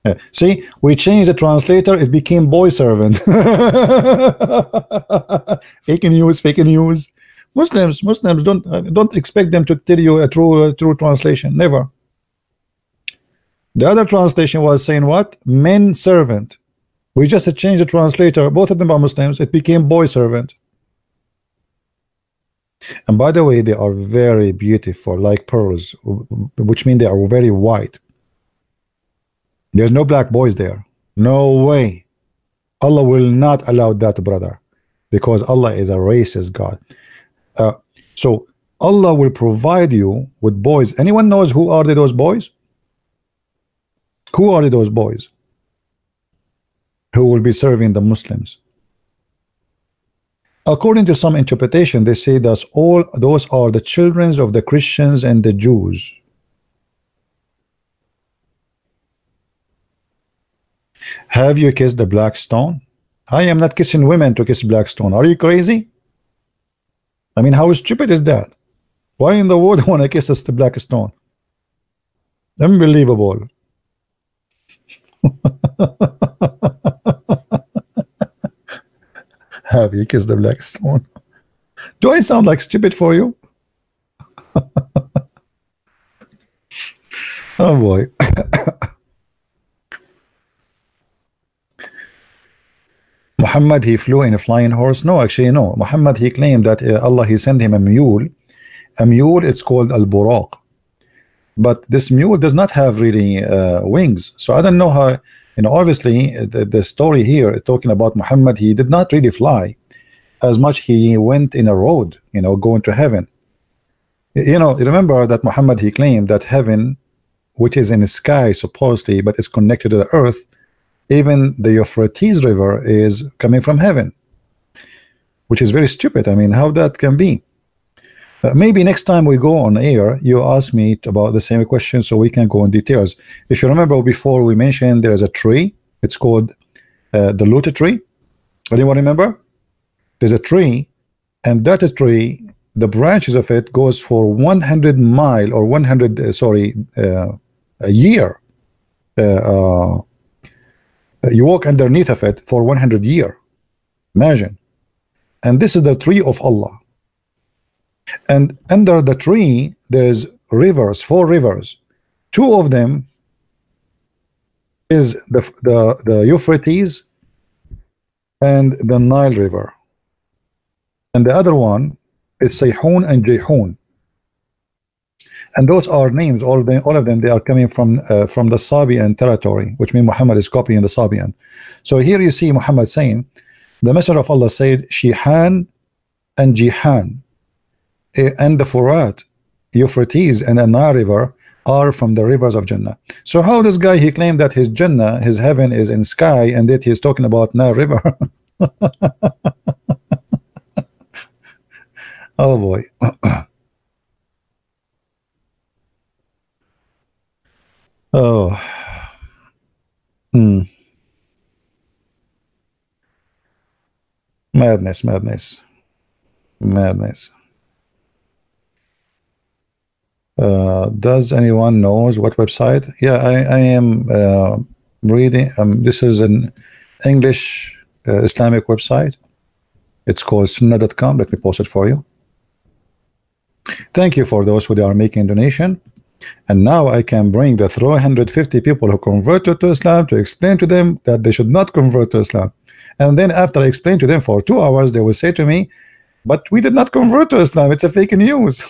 Yeah. See, we changed the translator. It became boy servant. Fake news. Muslims don't expect them to tell you a true translation. Never. The other translation was saying what? Men servant. We just changed the translator. Both of them are Muslims. It became boy servant. And by the way, they are very beautiful, like pearls, which means they are very white. There's no black boys there. No way. Allah will not allow that, brother, because Allah is a racist God. So Allah will provide you with boys. Anyone knows who are those boys? Who are those boys who will be serving the Muslims? According to some interpretation, they say that all those are the children of the Christians and the Jews. Have you kissed the black stone? I am not kissing women to kiss black stone. Are you crazy? I mean, how stupid is that? Why in the world want to kiss us the black stone? Unbelievable. Have you kissed the black stone? Do I sound like stupid for you? Oh boy. Muhammad, he flew in a flying horse? No, actually no. Muhammad, he claimed that Allah, he sent him a mule. A mule, it's called al-buraq. But this mule does not have really wings. So I don't know how, you know, obviously the story here talking about Muhammad, he did not really fly as much. He went in a road, you know, going to heaven. You know, remember that Muhammad, he claimed that heaven, which is in the sky supposedly, but it's connected to the earth, even the Euphrates River is coming from heaven, which is very stupid. I mean, how that can be? Maybe next time we go on air, you ask me about the same question so we can go in details. If you remember before, we mentioned there is a tree. It's called the lotus tree. Anyone remember? There's a tree, and that tree, the branches of it goes for 100 mile or 100 a year. You walk underneath of it for 100 years. Imagine. And this is the tree of Allah. And under the tree there's rivers, 4 rivers. 2 of them is the Euphrates and the Nile River, and the other one is Sayhun and Jayhun. And those are names, all of them, they are coming from the Sabian territory, which means Muhammad is copying the Sabian. So here you see Muhammad saying, the Messenger of Allah said, Shihan and Jihan, and the Furat, Euphrates and the Nile River are from the rivers of Jannah. So how this guy, he claimed that his Jannah, his heaven is in sky, and that he's talking about Nile River. Oh boy. Oh. Madness, madness, madness. Does anyone knows what website? Yeah, I am reading. This is an English Islamic website. It's called sunnah.com. Let me post it for you. Thank you for those who are making donation. And now I can bring the 350 people who converted to Islam to explain to them that they should not convert to Islam. And then after I explain to them for 2 hours, they will say to me, but we did not convert to Islam. It's a fake news.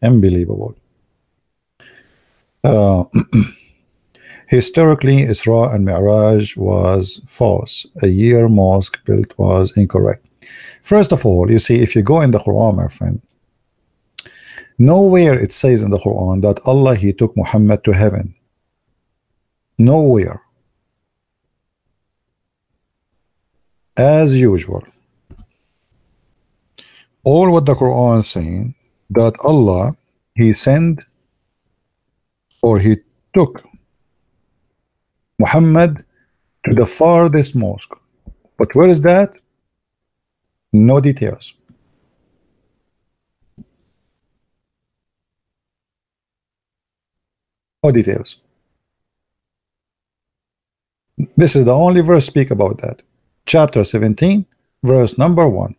Unbelievable. Historically, Isra and Mi'raj was false. A year mosque built was incorrect. First of all, you see, if you go in the Quran, my friend, nowhere it says in the Quran that Allah, he took Muhammad to heaven. Nowhere. As usual, all what the Quran is saying, that Allah, he sent or he took Muhammad to the farthest mosque. But where is that? No details. No details. This is the only verse speak about that. Chapter 17, verse number 1.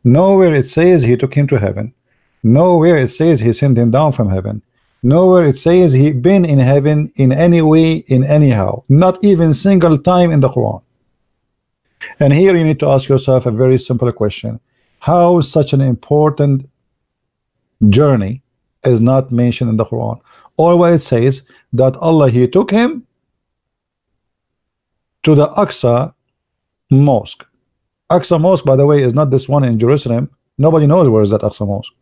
Nowhere it says he took him to heaven. Nowhere it says he sent him down from heaven. Nowhere it says he been in heaven in any way, in anyhow. Not even single time in the Quran. And here you need to ask yourself a very simple question. How such an important journey is not mentioned in the Quran? Or where it says that Allah, he took him to the Aqsa Mosque. Aqsa Mosque, by the way, is not this one in Jerusalem. Nobody knows where is that Aqsa Mosque.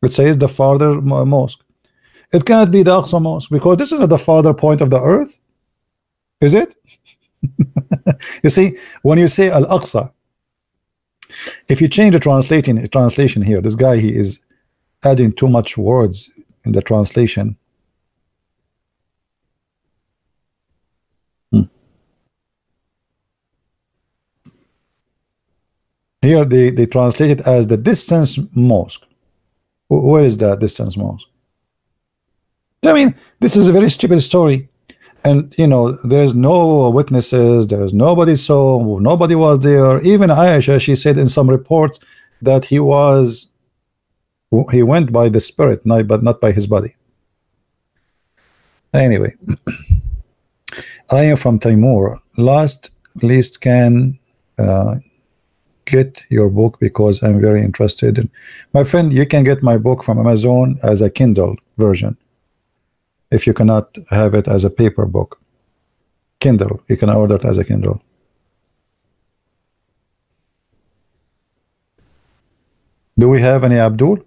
It says the farther mosque. It can't be the Aqsa Mosque because this is not the farther point of the earth, is it? You see, when you say Al-Aqsa, if you change the translation here, this guy, he is adding too much words in the translation. Here they translate it as the distance mosque. Where is that distance mosque? I mean, this is a very stupid story. And you know, there's no witnesses, there's nobody saw, nobody was there. Even Aisha, she said in some reports that he went by the spirit, but not by his body. Anyway, I am from Timor. Least can get your book because I'm very interested in. My friend, you can get my book from Amazon as a Kindle version. If you cannot have it as a paper book, Kindle, you can order it as a Kindle. Do we have any Abdul?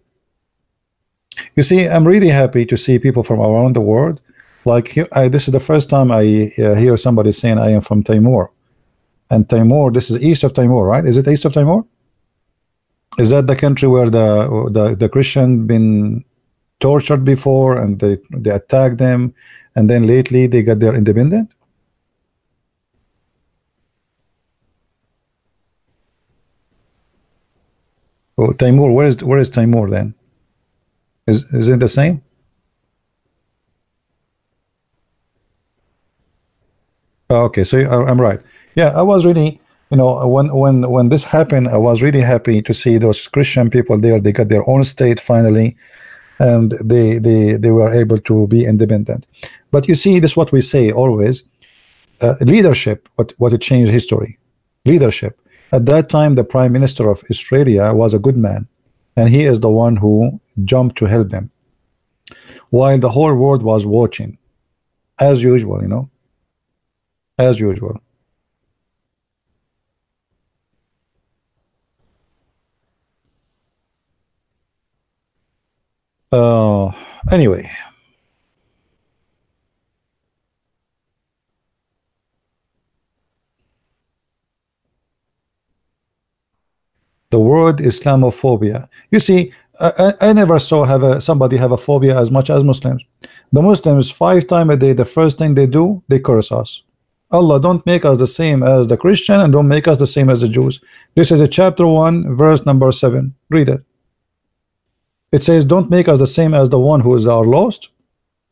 You see, I'm really happy to see people from around the world. Like here, this is the first time I hear somebody saying I am from Timor. And Timor, this is east of Timor, right? Is it east of Timor? Is that the country where the Christian been tortured before and they attacked them, and then lately they got their independent? Oh, Timor, where is Timor then? Is it the same? Okay, so I'm right. Yeah, I was really, you know, when this happened, I was really happy to see those Christian people there. They got their own state finally, and they were able to be independent. But you see, this is what we say always: leadership. What it changed history? Leadership. At that time, the Prime Minister of Australia was a good man, and he is the one who jumped to help them, while the whole world was watching, as usual, you know, as usual. Anyway, the word Islamophobia. You see, I never saw somebody have a phobia as much as Muslims. The Muslims 5 times a day, the first thing they do, they curse us. Allah, don't make us the same as the Christian, and don't make us the same as the Jews. This is a chapter 1, verse number 7. Read it. It says, don't make us the same as the one who is our lost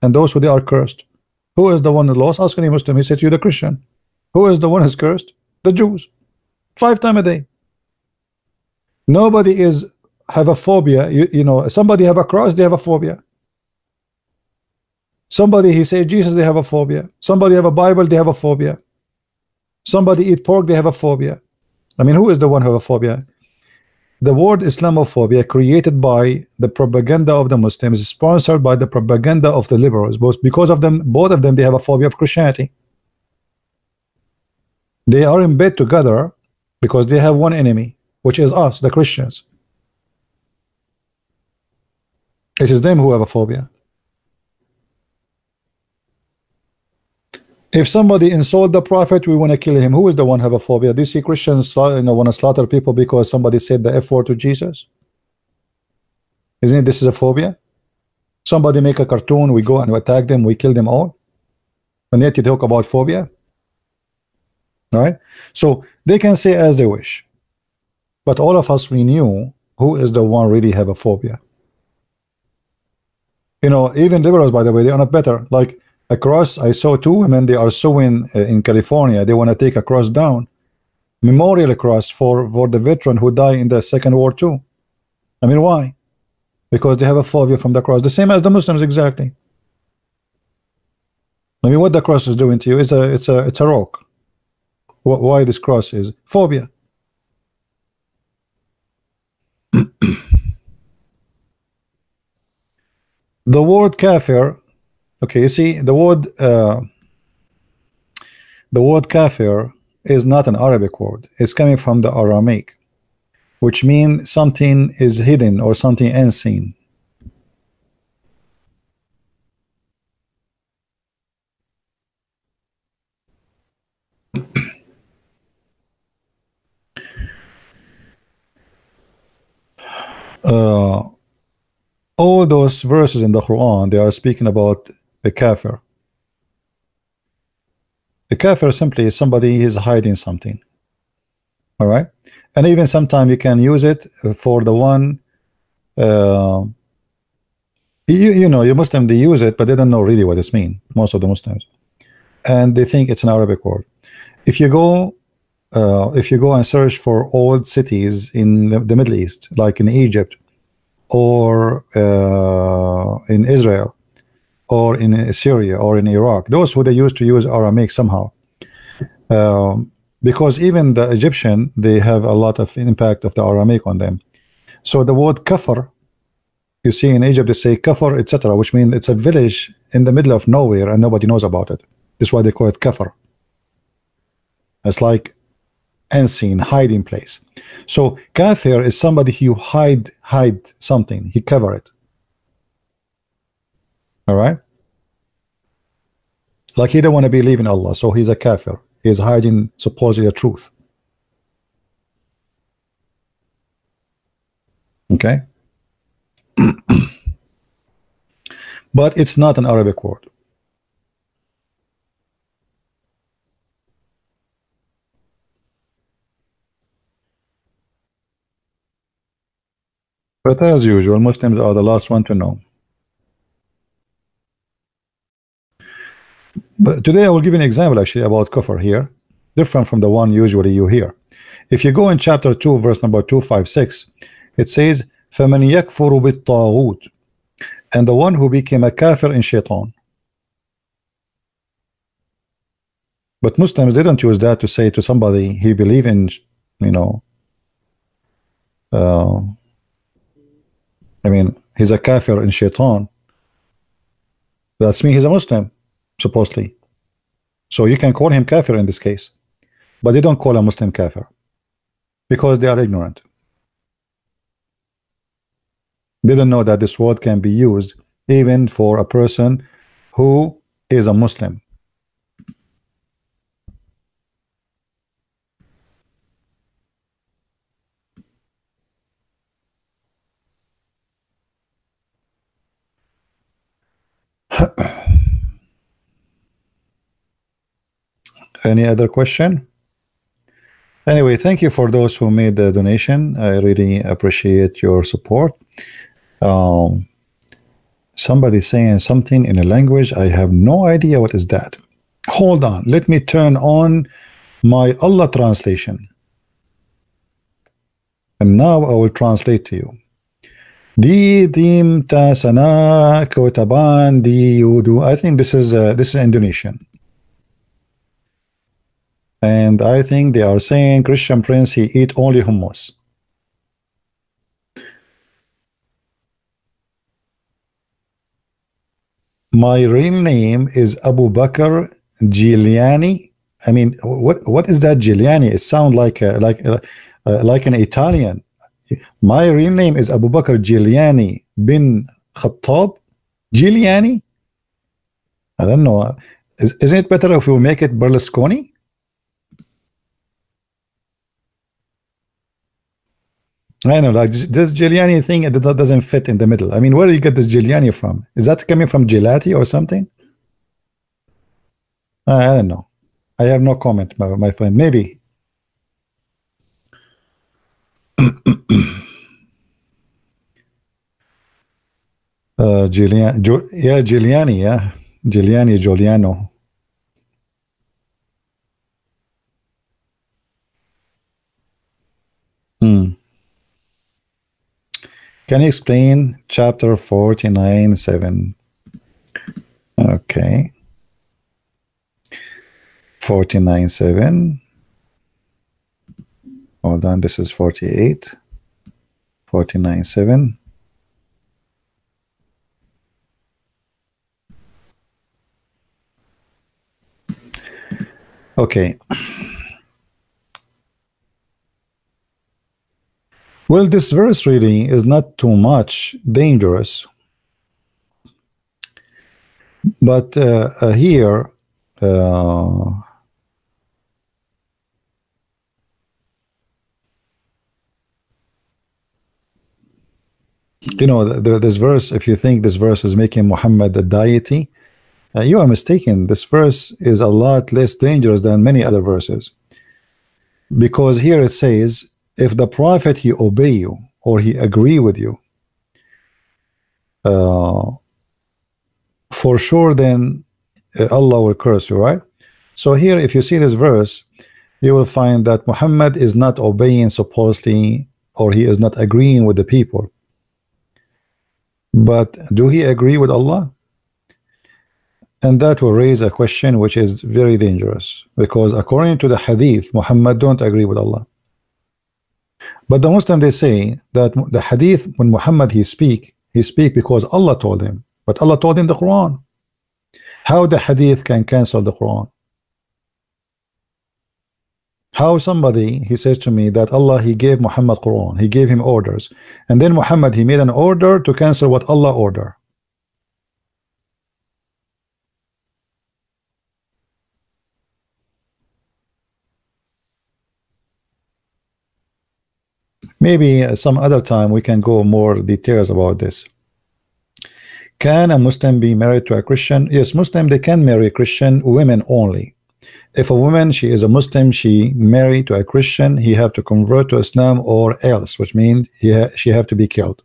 and those who they are cursed. Who is the one who lost? Ask any Muslim. He said to you, the Christian. Who is the one who is cursed? The Jews. 5 times a day. Nobody have a phobia. You know, somebody have a cross, they have a phobia. Somebody, he said Jesus, they have a phobia. Somebody have a Bible, they have a phobia. Somebody eat pork, they have a phobia. I mean, who is the one who have a phobia? The word Islamophobia, created by the propaganda of the Muslims, sponsored by the propaganda of the liberals. Because of them, both of them, they have a phobia of Christianity. They are in bed together because they have one enemy, which is us, the Christians. It is them who have a phobia. If somebody insult the prophet, we want to kill him. Who is the one who have a phobia? Do you see Christians, you know, want to slaughter people because somebody said the F word to Jesus? Isn't it this is a phobia? Somebody make a cartoon, we go and we attack them, we kill them all. And yet you talk about phobia. Right? So they can say as they wish. But all of us, we knew who is the one really have a phobia. You know, even liberals, by the way, they are not better. Like a cross, I saw 2 women, they are suing in California. They want to take a cross down. Memorial cross for the veteran who died in the Second World War II. I mean, why? Because they have a phobia from the cross. The same as the Muslims, exactly. I mean, what the cross is doing to you is it's a rock. Why this cross is phobia. The word kafir, okay, you see, the word kafir is not an Arabic word. It's coming from the Aramaic, which means something is hidden or something unseen. Uh, all those verses in the Quran, they are speaking about a kafir. A kafir simply is somebody who is hiding something. All right, and even sometimes you can use it for the one. You know, you Muslim, they use it, but they don't know really what it's mean. Most of the Muslims, and they think it's an Arabic word. If you go and search for old cities in the Middle East, like in Egypt or in Israel or in Syria or in Iraq, those who they used to use Aramaic somehow, because even the Egyptian, they have a lot of impact of the Aramaic on them. So the word kafir, you see in Egypt they say kafir, etc., which means it's a village in the middle of nowhere and nobody knows about it. That's why they call it kafir. It's like unseen, hiding place. So kafir is somebody who hide something, he cover it. All right, like he don't want to believe in Allah, so he's a kafir. He's hiding supposedly a truth. Okay, but it's not an Arabic word. But as usual, Muslims are the last one to know. But today I will give you an example actually about kufr here, different from the one usually you hear. If you go in chapter 2, verse number 256, it says, فَمَنْ يَكْفُرُ بِالطَّاغُوتِ, and the one who became a kafir in shaitan. But Muslims didn't use that to say to somebody he believe in, you know, I mean, he's a kafir in shaitan. That's mean he's a Muslim, supposedly. So you can call him kafir in this case, but they don't call a Muslim kafir because they are ignorant. They don't know that this word can be used even for a person who is a Muslim. Any other question? Anyway, thank you for those who made the donation. I really appreciate your support. Somebody saying something in a language, I have no idea what is that. Hold on, let me turn on my Allah translation. And now I will translate to you. Di dim ta sana kotaban di yudu. I think this is Indonesian. And I think they are saying Christian Prince, he eat only hummus. My real name is Abu Bakr Giuliani. I mean, what is that Giuliani? It sounds like an Italian. My real name is Abu Bakr Giuliani bin Khattab. Giuliani? I don't know. Isn't it better if we make it Berlusconi? I know, like this Giuliani thing, it doesn't fit in the middle. I mean, where do you get this Giuliani from? Is that coming from gelati or something? I don't know. I have no comment, my friend. Maybe. Giuliani, yeah. Giuliano. Can you explain chapter 49:7? Okay. 49:7. Hold on, this is 48. 49:7. Okay. Well, this verse really is not too much dangerous. But here, You know, this verse, if you think this verse is making Muhammad a deity, you are mistaken. This verse is a lot less dangerous than many other verses, because here it says, if the prophet he obey you or he agree with you, for sure then Allah will curse you, right? So here, if you see this verse, you will find that Muhammad is not obeying supposedly, or he is not agreeing with the people. But do he agree with Allah? And that will raise a question which is very dangerous, because according to the hadith, Muhammad don't agree with Allah. But the Muslim, they say that the hadith, when Muhammad he speak because Allah told him, but Allah told him the Quran. How the hadith can cancel the Quran? How somebody, he says to me that Allah he gave Muhammad Quran, he gave him orders, and then Muhammad he made an order to cancel what Allah ordered. Maybe some other time we can go more details about this. Can a Muslim be married to a Christian? Yes, Muslim, they can marry Christian women only. If a woman, she is a Muslim, she married to a Christian, he have to convert to Islam or else, which means she have to be killed.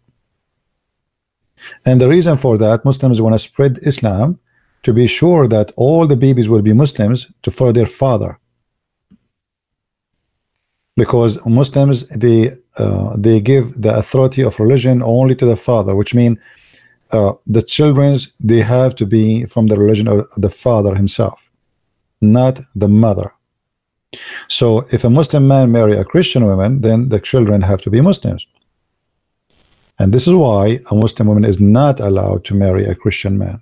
And the reason for that, Muslims want to spread Islam to be sure that all the babies will be Muslims to follow their father. Because Muslims, they give the authority of religion only to the father, which means the children's, they have to be from the religion of the father himself, not the mother. So if a Muslim man marry a Christian woman, then the children have to be Muslims. And this is why a Muslim woman is not allowed to marry a Christian man.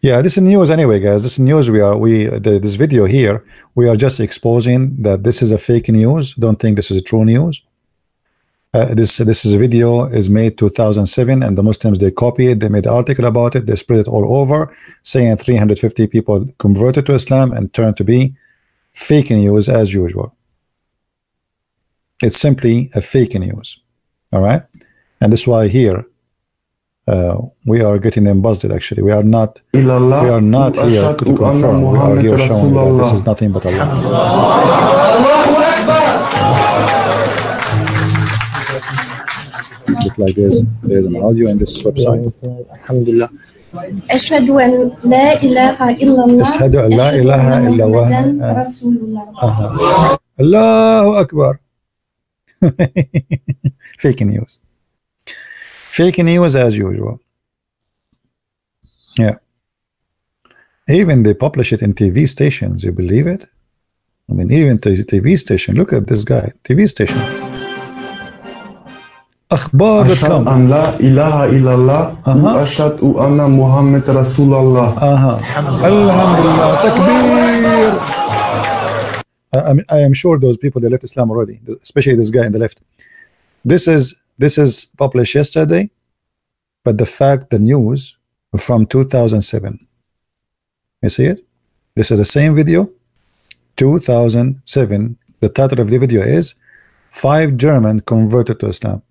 Yeah, this is news anyway, guys. This is news. This video here, we are just exposing that this is a fake news. Don't think this is a true news. This is a video is made 2007, and the Muslims, they copy it, they made an article about it, they spread it all over, saying 350 people converted to Islam and turned to be fake news as usual. It's simply a fake news. All right, and that's why here we are getting them busted. Actually, we are not here to confirm. We are here showing that this is nothing but Allah. Look like there's an audio in this website. Alhamdulillah. أشهد أن لا إله إلا الله أشهد أن لا إله إلا الله رسول الله. الله أكبر. Fake news. Fake news as usual. Yeah. Even they publish it in TV stations. You believe it? I mean, even the TV station. Look at this guy. TV station. أخبار.com. أن لا إله إلا الله وأشهد أن محمد رسول الله. Alhamdulillah. Takbir. I am sure those people, they left Islam already, especially this guy in the left. This is published yesterday, but the fact, the news from 2007. You see it? This is the same video, 2007. The title of the video is 5 German converted to Islam.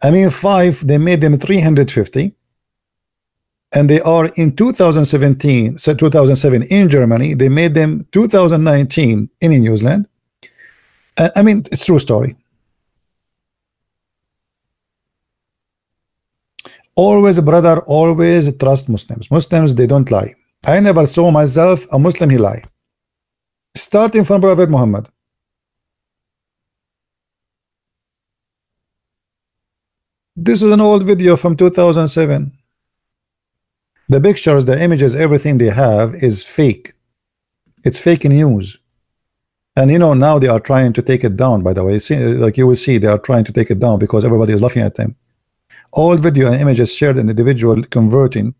I mean 5, they made them 350, and they are in 2017, so 2007 in Germany, they made them 2019 in New Zealand. I mean, it's true story. Always, brother, always trust Muslims. Muslims, they don't lie. I never saw myself a Muslim he lie. Starting from Prophet Muhammad. This is an old video from 2007. The pictures, the images, everything they have is fake. It's fake news. And you know, now they are trying to take it down, by the way. See, like you will see, they are trying to take it down because everybody is laughing at them. All video and images shared an individual converting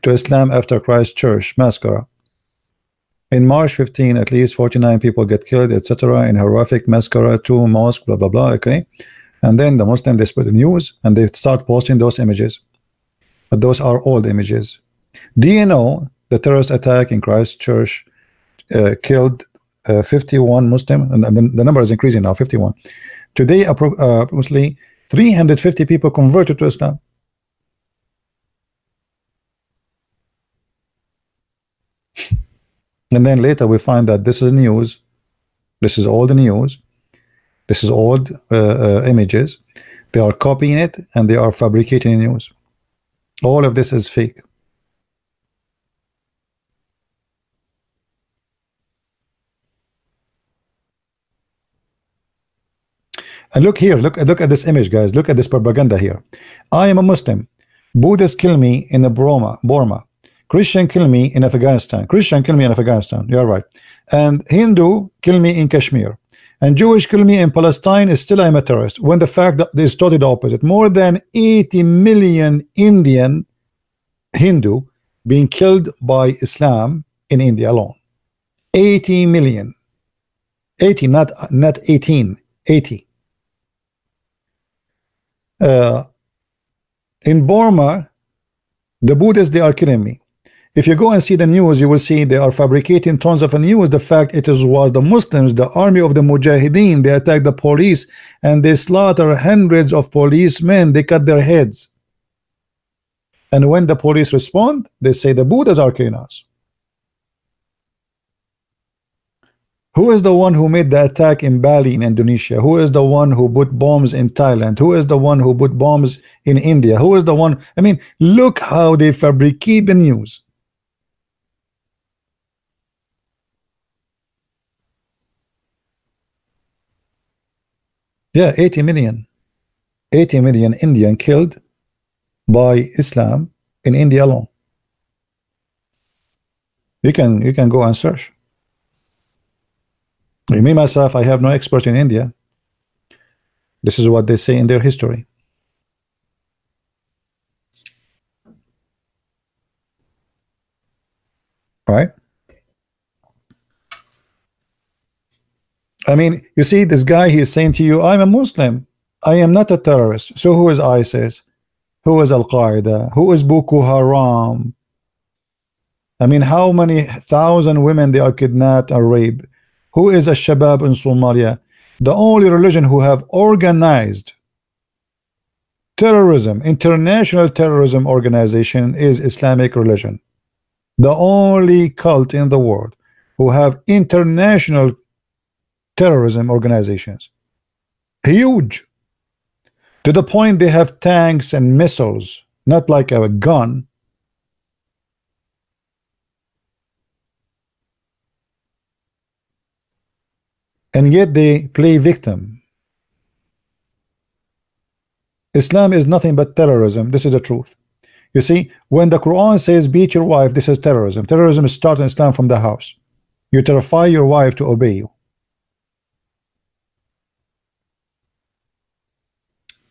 to Islam after Christchurch Mosque. In March 15, at least 49 people get killed, etc. in horrific massacre, 2 mosques, blah, blah, blah, okay? And then the Muslim, they spread the news and they start posting those images. But those are old images. Do you know the terrorist attack in Christchurch killed 51 Muslim, and the number is increasing now, 51. Today, approximately 350 people converted to Islam. And then later we find that this is news. This is all the news. This is old images. They are copying it and they are fabricating news. All of this is fake. And look here, look at this image, guys. Look at this propaganda here. I am a Muslim. Buddhists kill me in Burma. Christian kill me in Afghanistan. Christian kill me in Afghanistan. You're right. And Hindu kill me in Kashmir. And Jewish kill me in Palestine. Is still I'm a terrorist. When the fact that is totally the opposite. More than 80 million Indian Hindu being killed by Islam in India alone. 80 million. 80, not 18. 80. In Burma, the Buddhists, they are killing me. If you go and see the news, you will see they are fabricating tons of news. The fact it was the Muslims, the army of the Mujahideen, they attacked the police and they slaughter hundreds of policemen. They cut their heads. And when the police respond, they say the Buddhists are killing us. Who is the one who made the attack in Bali in Indonesia? Who is the one who put bombs in Thailand? Who is the one who put bombs in India? Who is the one? I mean, look how they fabricate the news. Yeah, 80 million. 80 million Indian killed by Islam in India alone. You can go and search. Me myself, I have no expert in India. This is what they say in their history. Right? I mean, you see this guy, he is saying to you, I'm a Muslim. I am not a terrorist. So who is ISIS? Who is Al-Qaeda? Who is Boko Haram? I mean, how many thousand women they are kidnapped or raped? Who is a Shabab in Somalia? The only religion who have organized terrorism, international terrorism organization is Islamic religion. The only cult in the world who have international terrorism organizations. Huge. To the point they have tanks and missiles, not like a gun. And yet they play victim. Islam is nothing but terrorism. This is the truth. You see, when the Quran says beat your wife, this is terrorism. Terrorism starts in Islam from the house. You terrify your wife to obey you.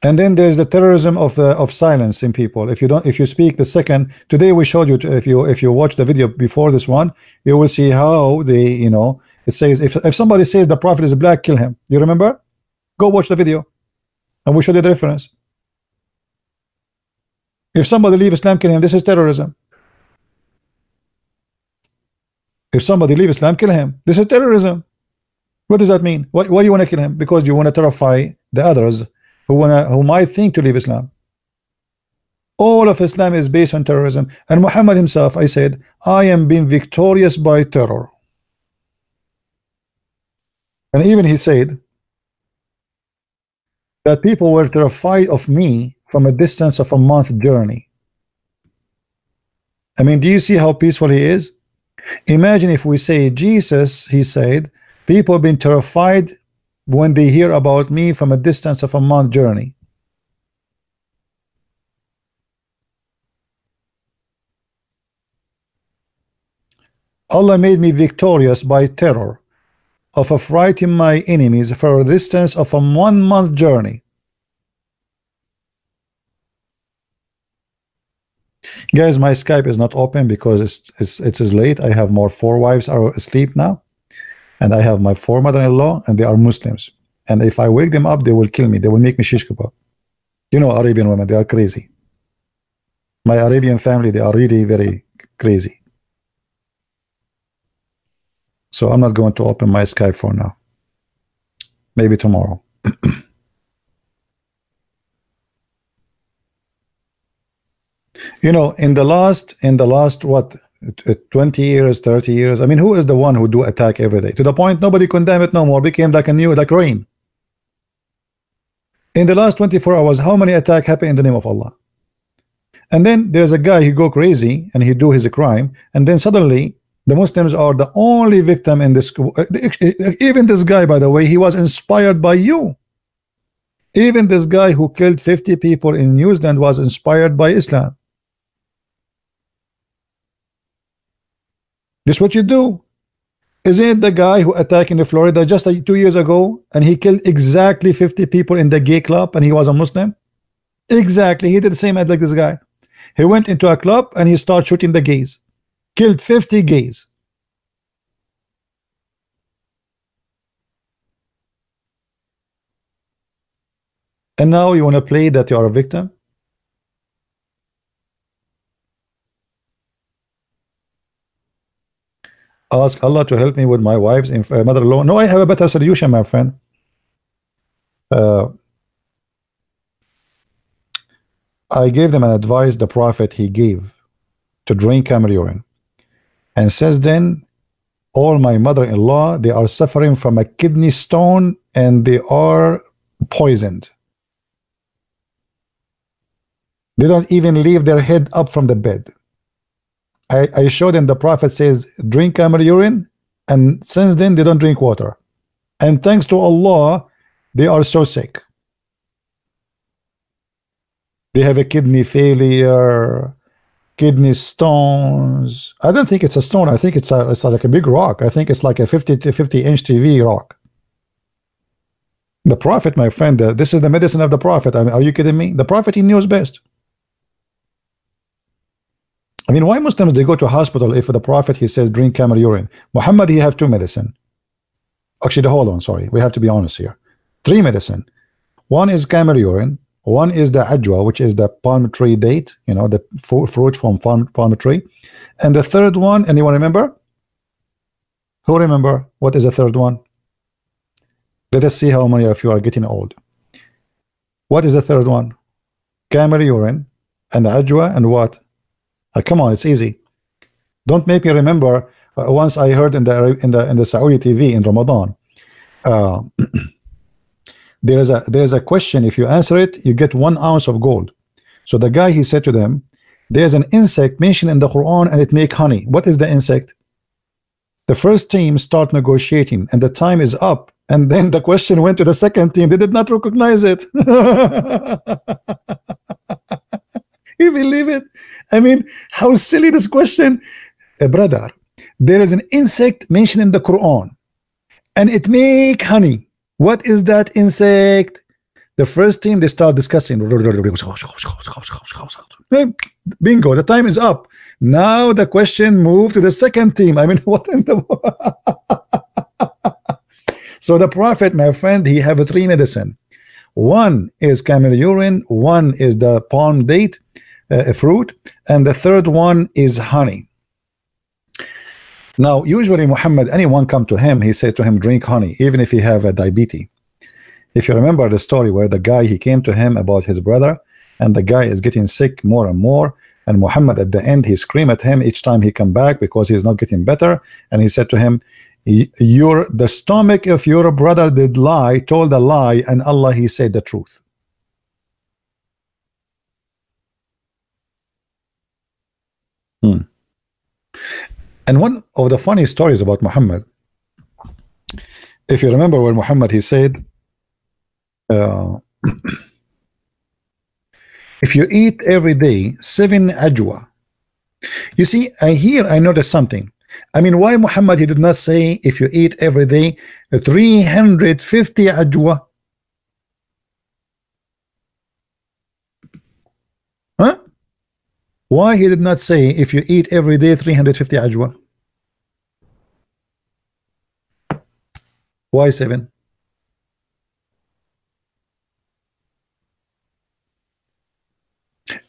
And then there's the terrorism of silence in people. If you speak the second, today we showed you, if you watch the video before this one, you will see how they, you know, it says if somebody says the prophet is black, kill him. You remember? Go watch the video, and we showed you the difference. If somebody leave Islam, kill him. This is terrorism. If somebody leave Islam, kill him. This is terrorism. What does that mean? Why do you want to kill him? Because you want to terrify the others who might think to leave Islam. All of Islam is based on terrorism. And Muhammad himself, I said, I am being victorious by terror. And even he said that people were terrified of me from a distance of a month journey. I mean, do you see how peaceful he is? Imagine if we say Jesus, he said, people have been terrified when they hear about me from a distance of a month journey. Allah made me victorious by terror of affrighting my enemies for a distance of a 1 month journey. Guys, my Skype is not open because it is late. I have more 4 wives are asleep now, and I have my 4 mother-in-law, and they are Muslims. And if I wake them up, they will kill me. They will make me shish kebab. You know, Arabian women, they are crazy. My Arabian family, they are really very crazy. So I'm not going to open my Skype for now. Maybe tomorrow. You know, in the last what, 20 years, 30 years, I mean, who is the one who do attack every day to the point nobody condemn it no more, became like a new, like rain. In the last 24 hours, how many attack happen in the name of Allah? And then there's a guy who go crazy and he do his crime, and then suddenly the Muslims are the only victim in this. Even this guy, by the way, he was inspired by you. Even this guy who killed 50 people in New Zealand was inspired by Islam. This what you do. Isn't it the guy who attacked in Florida just 2 years ago, and he killed exactly 50 people in the gay club, and he was a Muslim? Exactly, he did the same as like this guy. He went into a club and he started shooting the gays, killed 50 gays. And now you want to play that you are a victim? Ask Allah to help me with my wife's mother-in-law. No, I have a better solution, my friend. I gave them an advice the Prophet he gave to drink camel urine, and since then all my mother-in-law, they are suffering from a kidney stone and they are poisoned. They don't even leave their head up from the bed. I showed them the Prophet says drink camel urine, and since then they don't drink water, and thanks to Allah they are so sick. They have a kidney failure, kidney stones. I don't think it's a stone. I think it's like a big rock. I think it's like a 50 to 50-inch TV rock. The Prophet, my friend, this is the medicine of the Prophet. I mean, are you kidding me? The Prophet, he knows best. I mean, why Muslims they go to a hospital if the Prophet he says drink camel urine? Muhammad he have 2 medicine. Actually, hold on, sorry, we have to be honest here. 3 medicine. One is camel urine. One is the ajwa, which is the palm tree date, you know, the fruit from palm tree. And the third one, anyone remember? Who remember? What is the third one? Let us see how many of you are getting old. What is the third one? Camel urine and ajwa and what? Come on, it's easy. Don't make me remember. Once I heard in the Saudi TV in Ramadan, there's a question. If you answer it, you get 1 ounce of gold. So the guy he said to them, there's an insect mentioned in the Quran and it make honey. What is the insect? The first team start negotiating and the time is up, and then the question went to the second team. They did not recognize it. You believe it? I mean, how silly this question. Brother, there is an insect mentioned in the Quran and it make honey. What is that insect? The first team, they start discussing. Bingo, the time is up. Now the question moved to the second team. I mean, what in the So the Prophet, my friend, he have 3 medicine. One is camel urine, one is the palm date fruit, and the third one is honey. Now usually Muhammad, anyone come to him, he said to him drink honey even if he have a diabetes. If you remember the story where the guy he came to him about his brother, and the guy is getting sick more and more, and Muhammad at the end he screamed at him each time he come back because he's not getting better, and he said to him, the stomach of your brother did lie, told a lie, and Allah he said the truth. And one of the funny stories about Muhammad, if you remember when Muhammad he said, if you eat every day 7 ajwa. You see, I noticed something. I mean, why Muhammad he did not say if you eat every day 350 ajwa? Huh? Why he did not say if you eat every day 350 ajwa? Why 7?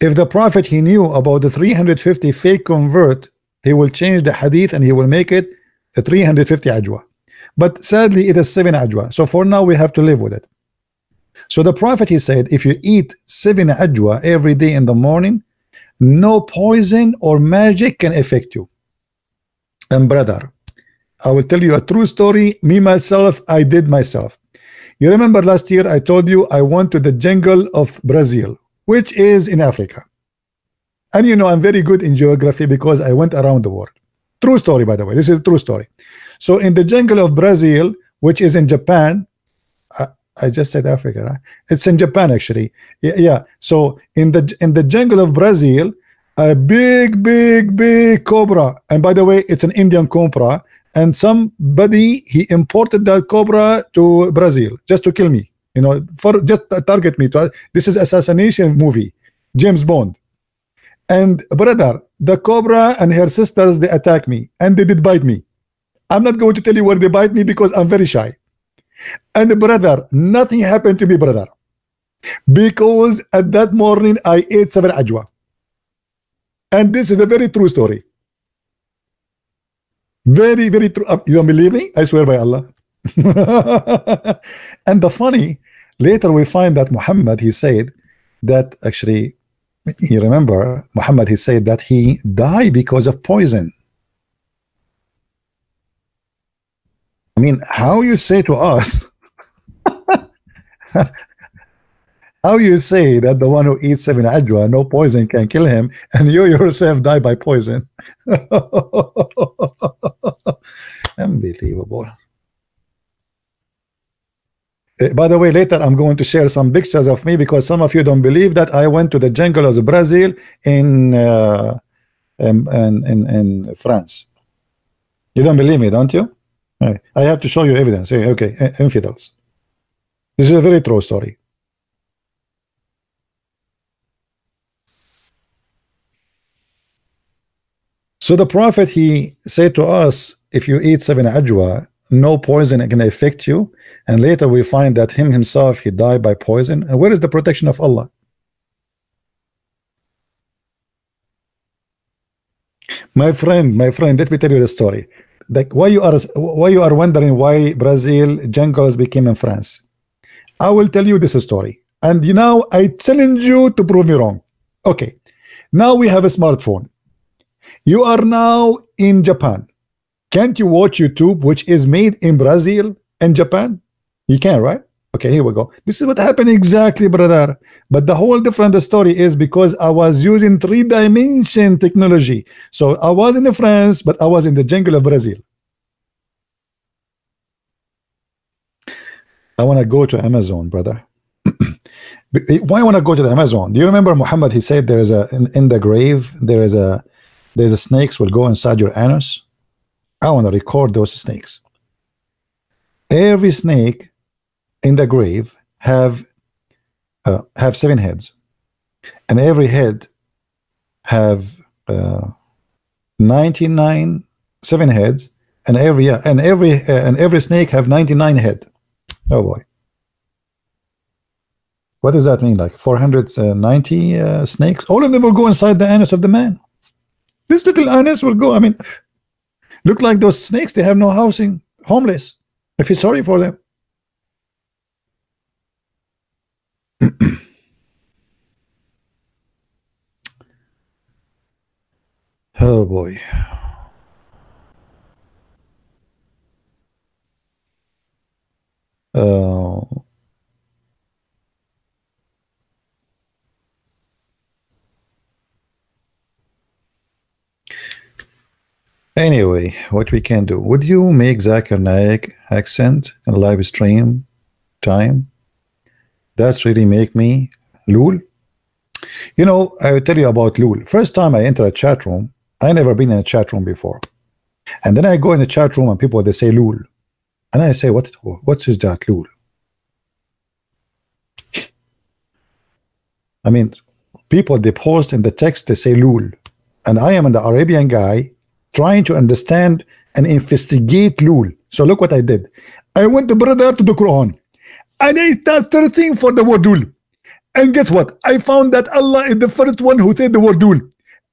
If the Prophet he knew about the 350 fake convert, he will change the hadith and he will make it a 350 ajwa. But sadly, it is 7 ajwa. So for now, we have to live with it. So the Prophet he said, if you eat 7 ajwa every day in the morning, no poison or magic can affect you. And brother, I will tell you a true story. Me myself, I did myself. You remember last year I told you I went to the jungle of Brazil, which is in Africa. And you know I'm very good in geography because I went around the world. True story, by the way. This is a true story. So in the jungle of Brazil, which is in Japan, I just said Africa, right? It's in Japan actually. Yeah. So in the jungle of Brazil, a big cobra, and by the way, it's an Indian cobra, and somebody he imported that cobra to Brazil just to kill me, you know, for just target me. This is assassination movie, James Bond. And brother, the cobra and her sisters, they attack me and they did bite me. I'm not going to tell you where they bite me because I'm very shy. And brother, nothing happened to me, brother, because at that morning I ate 7 ajwa. And this is a very true story. Very true. You don't believe me? I swear by Allah. And the funny, later we find that Muhammad, he said that actually, you remember, Muhammad, he said that he died because of poison. I mean, how you say to us, how you say that the one who eats 7 ajwa, no poison can kill him, and you yourself die by poison? Unbelievable. By the way, later I'm going to share some pictures of me because some of you don't believe that I went to the jungle of Brazil in France. You don't believe me, don't you? I have to show you evidence. Okay, infidels. This is a very true story. So the Prophet, he said to us, if you eat 7 ajwa, no poison can affect you. And later we find that him himself, he died by poison. And where is the protection of Allah? My friend, let me tell you the story. Like why you are wondering why Brazil jungles became in France. I will tell you this story. And now I challenge you to prove me wrong. Okay. Now we have a smartphone. You are now in Japan. Can't you watch YouTube, which is made in Brazil and Japan? You can, right? Okay, here we go. This is what happened exactly, brother. But the whole different story is because I was using 3-dimension technology. So I was in France, but I was in the jungle of Brazil. I want to go to Amazon, brother. Why want to go to the Amazon? Do you remember Muhammad? He said there is in the grave there's a snakes will go inside your anus. I want to record those snakes. Every snake in the grave have 7 heads, and every head have 99 7 heads, and every snake have 99 head. Oh boy, what does that mean? Like 490 snakes? All of them will go inside the anus of the man. This little anus will go. I mean, look like those snakes. They have no housing, homeless. I feel sorry for them. Oh boy. Anyway, what we can do? Would you make Zakir Naik accent in live stream time? That's really make me lul. You know, I will tell you about lul. First time I enter a chat room, I never been in a chat room before, and then I go in a chat room and people they say lul, and I say what is that lul? I mean, people they post in the text they say lul, and I am an Arabian guy trying to understand and investigate lul. So look what I did. I went, brother, to the Quran, and I start searching for the word lul, And guess what? I found that Allah is the first one who said the word Lul.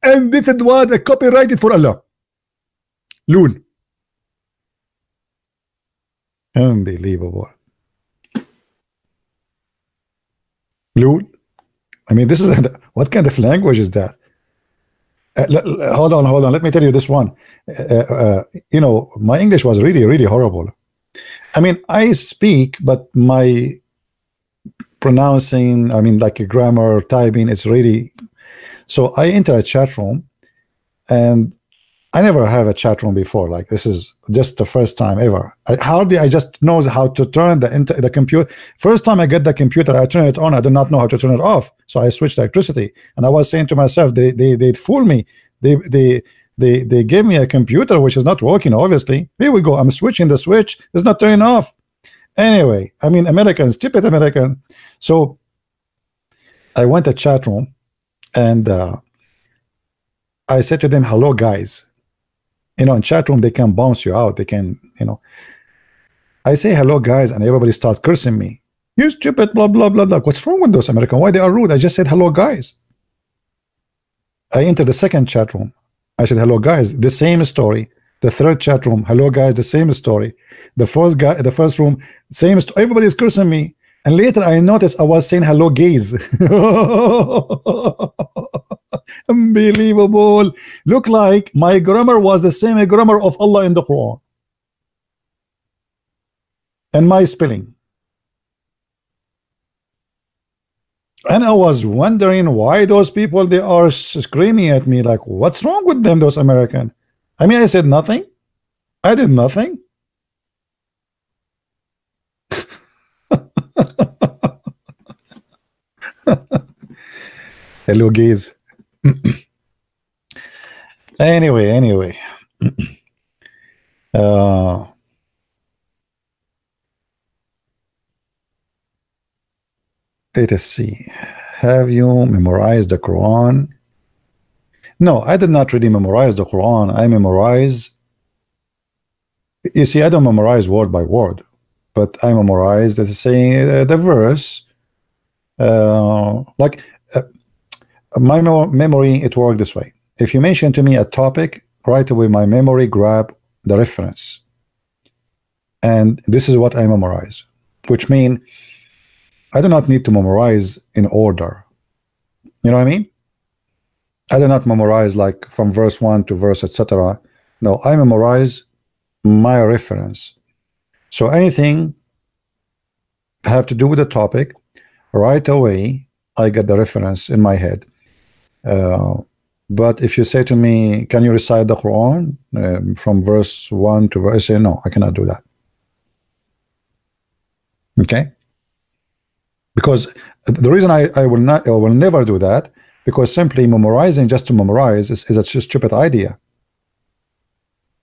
And this was a copyrighted for Allah. Lul. Unbelievable. Lul. I mean, this is what kind of language is that? Hold on. Let me tell you this one. You know, my English was really horrible. I mean, I speak, but my pronouncing, I mean, like a grammar, typing, it's really. So I enter a chat room, and I never have a chat room before. Like, this is just the first time ever. I just know how to turn the computer. First time I get the computer, I turn it on. I do not know how to turn it off. So I switched electricity, and I was saying to myself, they fool me. They gave me a computer which is not working. Obviously, here we go. I'm switching the switch. It's not turning off. Anyway, I mean, American, stupid American. So I went to chat room, and I said to them, "Hello, guys." You know, in chat room, they can bounce you out. They can, you know. I say hello, guys, and everybody starts cursing me. You stupid, blah, blah, blah, blah. What's wrong with those Americans? Why they are rude? I just said hello, guys. I entered the second chat room. I said hello, guys. The same story. The third chat room, hello, guys. The same story. The first room, same story. Everybody is cursing me. And later I noticed I was saying hello, gays. Unbelievable. Look like my grammar was the same grammar of Allah in the Quran. And my spelling. And I was wondering why those people, they are screaming at me like, what's wrong with them, those Americans? I mean, I said nothing. I did nothing. Hello, gays. Anyway. Let us see. Have you memorized the Quran? No, I did not really memorize the Quran. I memorize. You see, I don't memorize word by word, but I memorize, let's say, the verse. My memory, it worked this way. If you mention to me a topic, right away my memory grab the reference, and this is what I memorize, which means I do not need to memorize in order. You know what I mean? I do not memorize like from verse 1 to verse etc. No, I memorize my reference. So anything have to do with the topic, right away I get the reference in my head. But if you say to me, can you recite the Quran from verse 1 to verse, I say no, I cannot do that. Okay? Because the reason I will never do that, because simply memorizing just to memorize is a stupid idea,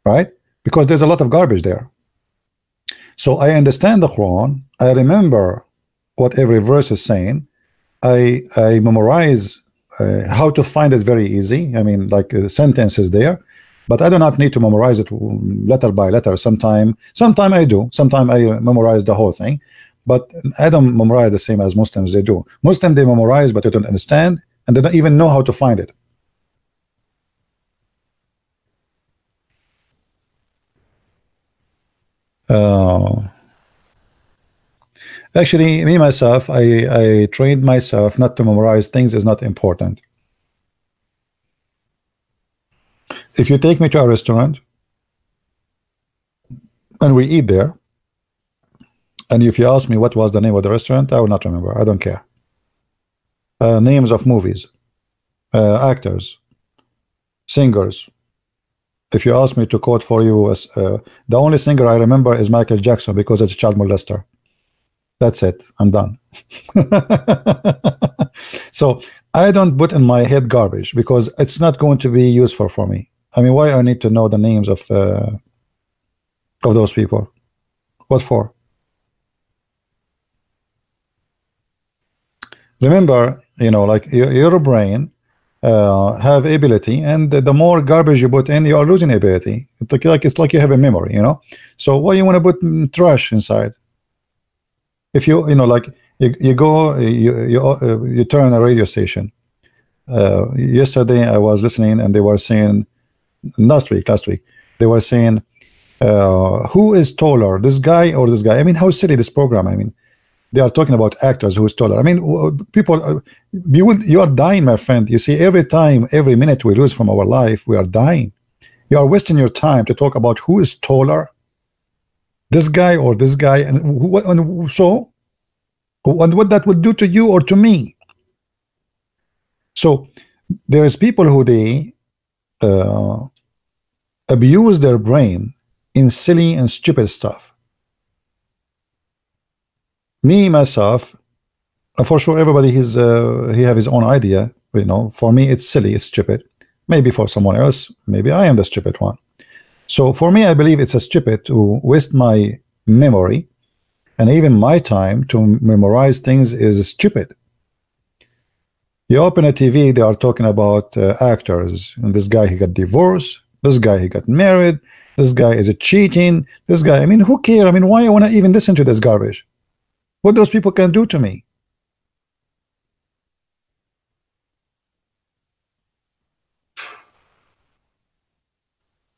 right? Because there's a lot of garbage there. So I understand the Quran, I remember what every verse is saying, I memorize how to find it very easy. I mean, like sentences there, but I do not need to memorize it letter by letter. Sometime I do. Sometime I memorize the whole thing, but I don't memorize the same as Muslims. They do. Muslims, they memorize, but they don't understand, and they don't even know how to find it. Actually, me myself, I trained myself not to memorize things is not important. If you take me to a restaurant and we eat there, and if you ask me what was the name of the restaurant, I will not remember. I don't care. Names of movies, actors, singers. If you ask me to quote for you, the only singer I remember is Michael Jackson, because it's a child molester. That's it. I'm done. So I don't put in my head garbage, because it's not going to be useful for me. I mean, why I need to know the names of those people? What for? Remember, you know, like your brain have ability, and the more garbage you put in, you are losing ability. It's like you have a memory, you know. So why you want to put trash inside? If you know, like You go, you turn a radio station. Yesterday I was listening, and they were saying, last week they were saying, who is taller, this guy or this guy? I mean, how silly this program. I mean, they are talking about actors who's taller. I mean, people, you are dying, my friend. You see, every time, every minute we lose from our life, we are dying. You are wasting your time to talk about who is taller, this guy or this guy, and what that would do to you or to me. So there is people who they abuse their brain in silly and stupid stuff. Me myself, for sure, everybody he have his own idea. You know, for me it's silly, it's stupid. Maybe for someone else, maybe I am the stupid one. So for me, I believe it's a stupid to waste my memory and even my time to memorize things is stupid. You open a TV, they are talking about actors, and this guy, he got divorced, this guy, he got married, this guy is cheating, this guy, I mean, who cares? I mean, why I want to even listen to this garbage? What those people can do to me?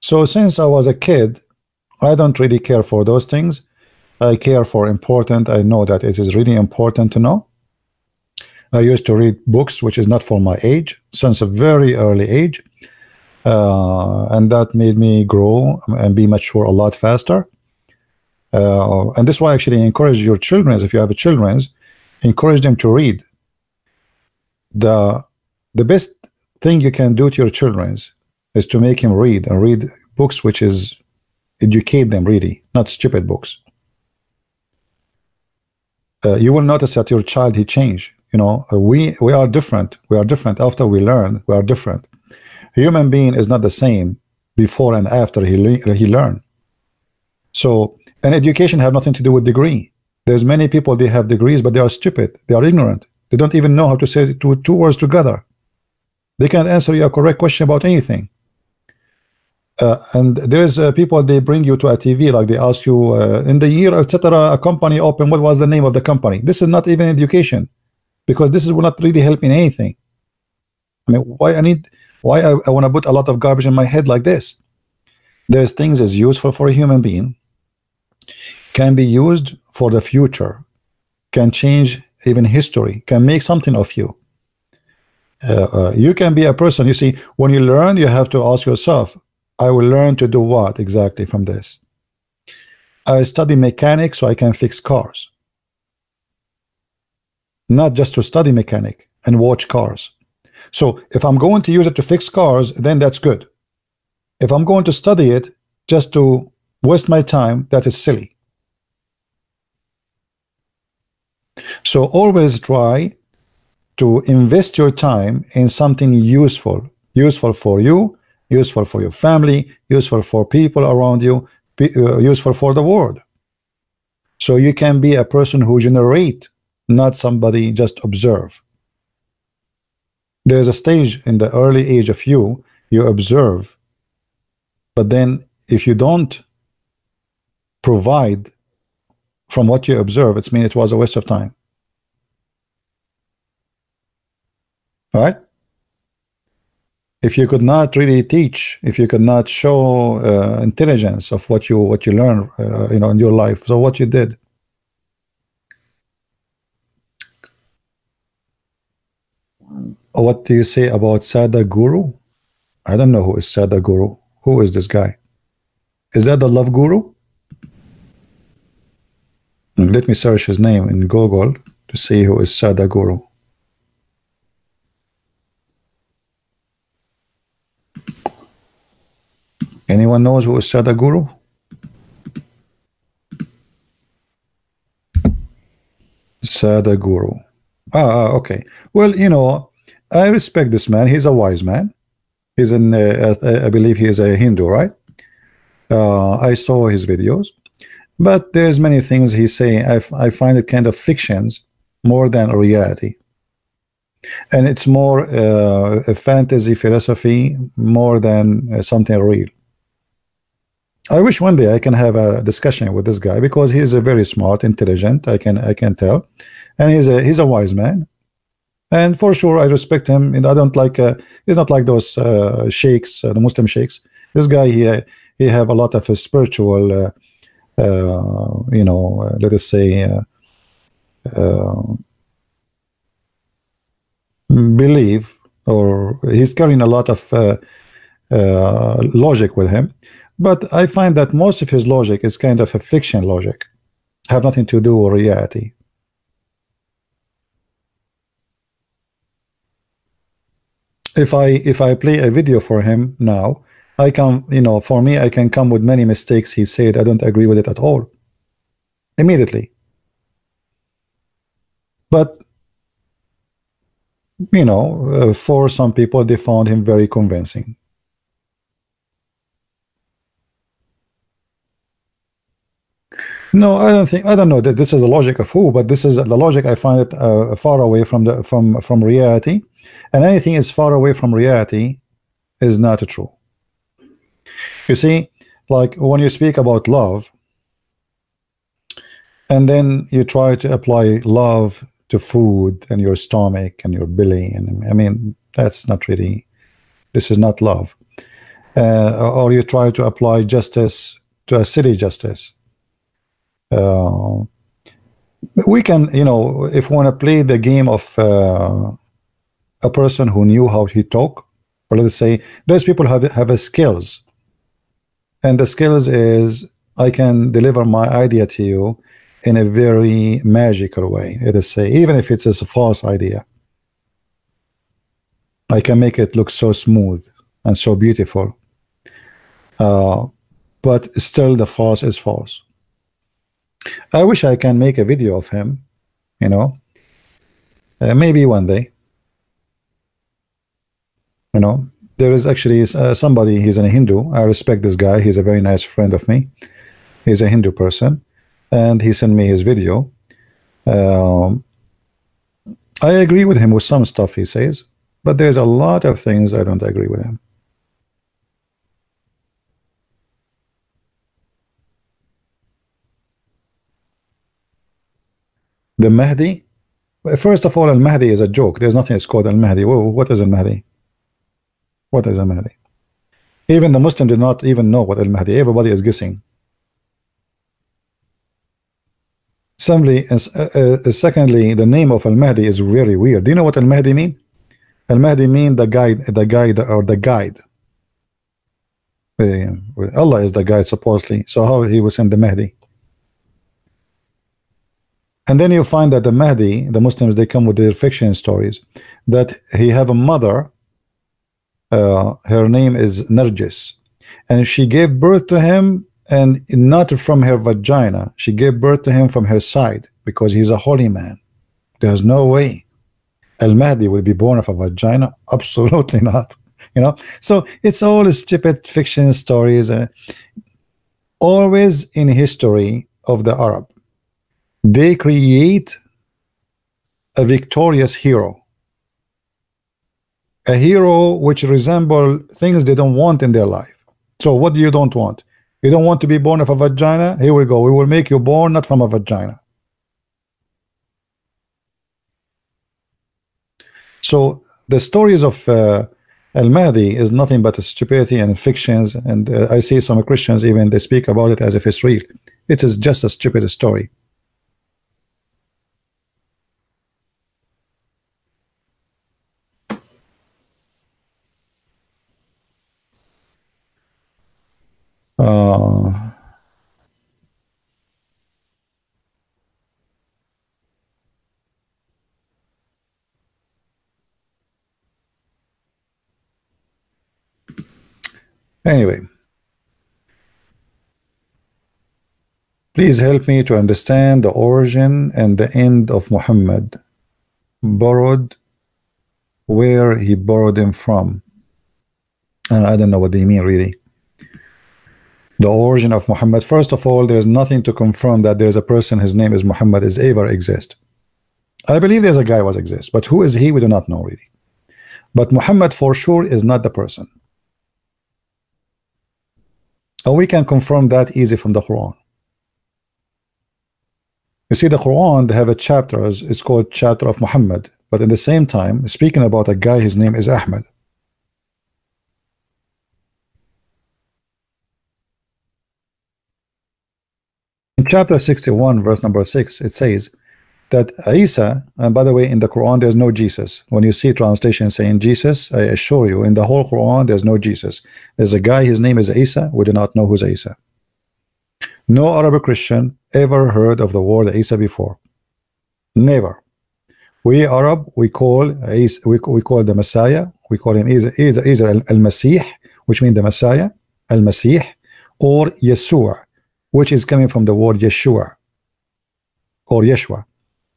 So since I was a kid, I don't really care for those things. I care for important. I know that it is really important to know. I used to read books which is not for my age since a very early age, and that made me grow and be mature a lot faster. And this is why I actually encourage your children, if you have children, encourage them to read. The best thing you can do to your children is to make him read, and read books which is educate them, really, not stupid books. You will notice that your child, he changed. You know, we are different. We are different after we learn. We are different. Human being is not the same before and after he learn. So, and education have nothing to do with degree. There's many people, they have degrees, but they are stupid. They are ignorant. They don't even know how to say two words together. They can't answer you a correct question about anything. And there's people, they bring you to a TV, like they ask you in the year, etc., a company opened, what was the name of the company? This is not even education, because this is not really helping anything. I mean, why I want to put a lot of garbage in my head like this? There's things is useful for a human being, can be used for the future, can change even history, can make something of you. You can be a person, you see, when you learn, you have to ask yourself, I will learn to do what exactly from this? I study mechanics so I can fix cars, not just to study mechanic and watch cars. So if I'm going to use it to fix cars, then that's good. If I'm going to study it just to waste my time, that is silly. So always try to invest your time in something useful for you, useful for your family, useful for people around you, useful for the world. So you can be a person who generate, not somebody just observe. There's a stage in the early age of you observe, but then if you don't provide from what you observe, it means it was a waste of time. All right? If you could not really teach, if you could not show intelligence of what you learn, you know, in your life, so what you did. What do you say about Sada Guru? I don't know who is Sada Guru. Who is this guy? Is that the love guru? Let me search his name in Google to see who is Sada Guru. Anyone knows who is Sada Guru? Sada Guru. Okay. Well, you know, I respect this man. He's a wise man. He's an, I believe he is a Hindu, right? I saw his videos, but there's many things he's saying. I find it kind of fictions more than a reality, and it's more a fantasy philosophy more than something real. I wish one day I can have a discussion with this guy, because he is a very smart, intelligent. I can tell, and he's a wise man, and for sure I respect him. And I don't like he's not like those sheikhs, the Muslim sheikhs. This guy, he have a lot of spiritual, you know, let us say, belief, or he's carrying a lot of logic with him. But I find that most of his logic is kind of a fiction logic, have nothing to do with reality. If I play a video for him now, I can, you know, for me, I can come with many mistakes he said. I don't agree with it at all, immediately. But you know, for some people, they found him very convincing. No, I don't know that this is the logic of who, but this is the logic. I find it far away from the from reality, and anything is far away from reality is not true. You see, like when you speak about love, and then you try to apply love to food and your stomach and your belly, and I mean, that's not really, this is not love. Or you try to apply justice to a city justice. We can, you know, if we want to play the game of a person who knew how he talk, or let's say those people have a skills, and the skills is I can deliver my idea to you in a very magical way. Let us say, even if it's a false idea, I can make it look so smooth and so beautiful, but still the false is false. I wish I can make a video of him, you know, maybe one day. You know, there is actually somebody, he's a Hindu. I respect this guy. He's a very nice friend of me. He's a Hindu person, and he sent me his video. I agree with him with some stuff he says, but there's a lot of things I don't agree with him. The Mahdi, first of all, Al-Mahdi is a joke. There's nothing that's called Al-Mahdi. What is Al-Mahdi? What is Al-Mahdi? Even the Muslim did not even know what Al-Mahdi. Everybody is guessing. Secondly, the name of Al-Mahdi is very weird. Do you know what Al-Mahdi mean? Al-Mahdi mean the guide, or the guide. Allah is the guide, supposedly. So how he will send the Mahdi? And then you find that the Mahdi, the Muslims, they come with their fiction stories that he have a mother, her name is Nargis, and she gave birth to him, and not from her vagina. She gave birth to him from her side, because he's a holy man. There's no way Al-Mahdi will be born of a vagina. Absolutely not. You know, so it's all stupid fiction stories. Always in history of the Arab, they create a victorious hero, a hero which resemble things they don't want in their life. So what do you don't want? You don't want to be born of a vagina? Here we go. We will make you born not from a vagina. So the stories of Al-Mahdi is nothing but stupidity and fictions, and I see some Christians even they speak about it as if it's real. It is just a stupid story. Anyway, please help me to understand the origin and the end of Muhammad. Borrowed, where he borrowed him from. And I don't know what they mean really. The origin of Muhammad. First of all, there's nothing to confirm that there's a person, his name is Muhammad, is ever exist. I believe there's a guy was exist, but who is he? We do not know really. But Muhammad for sure is not the person. And we can confirm that easy from the Quran. You see, the Quran, they have a chapter, it's called chapter of Muhammad, but in the same time, speaking about a guy, his name is Ahmed. In chapter 61, verse number 6, it says that Isa, and by the way, in the Quran, there's no Jesus. When you see translation saying Jesus, I assure you, in the whole Quran, there's no Jesus. There's a guy, his name is Isa. We do not know who's Isa. No Arab Christian ever heard of the word Isa before. Never. We Arab, we call Isa, we call the Messiah, we call him either al-Masih, which means the Messiah, al-Masih, or Yeshua, which is coming from the word Yeshua or Yeshua,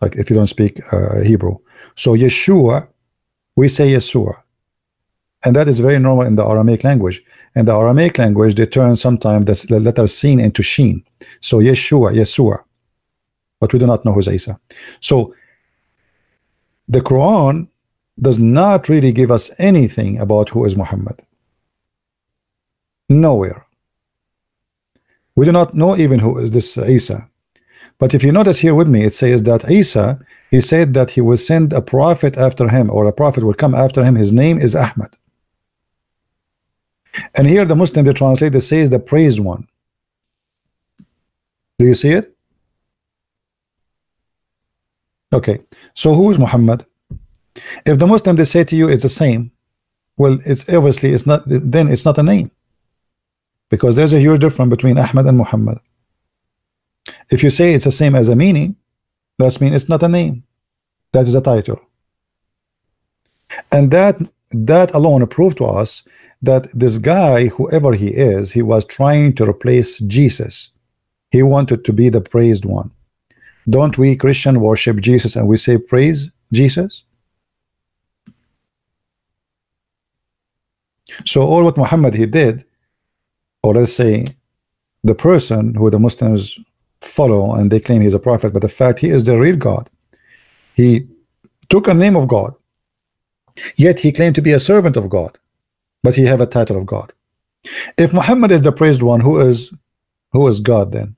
like if you don't speak Hebrew. So Yeshua, we say Yeshua, and that is very normal in the Aramaic language. In the Aramaic language, they turn sometimes the letter sin into sheen. So Yeshua, Yeshua, but we do not know who's Isa. So the Quran does not really give us anything about who is Muhammad. Nowhere. We do not know even who is this Isa. But if you notice here with me, it says that Isa, he said that he will send a prophet after him, or a prophet will come after him. His name is Ahmad. And here the Muslim, they translate, they say, the praised one. Do you see it? Okay, so who is Muhammad? If the Muslim, they say to you it's the same, well, it's obviously it's not, then it's not a name, because there's a huge difference between Ahmad and Muhammad. If you say it's the same as a meaning, that means it's not a name, that is a title. And that alone proved to us that this guy, whoever he is, he was trying to replace Jesus. He wanted to be the praised one. Don't we Christian worship Jesus and we say praise Jesus? So all what Muhammad he did, or let's say the person who the Muslims follow and they claim he's a prophet, but the fact he is the real God, he took a name of God, yet he claimed to be a servant of God, but he have a title of God. If Muhammad is the praised one, who is God then?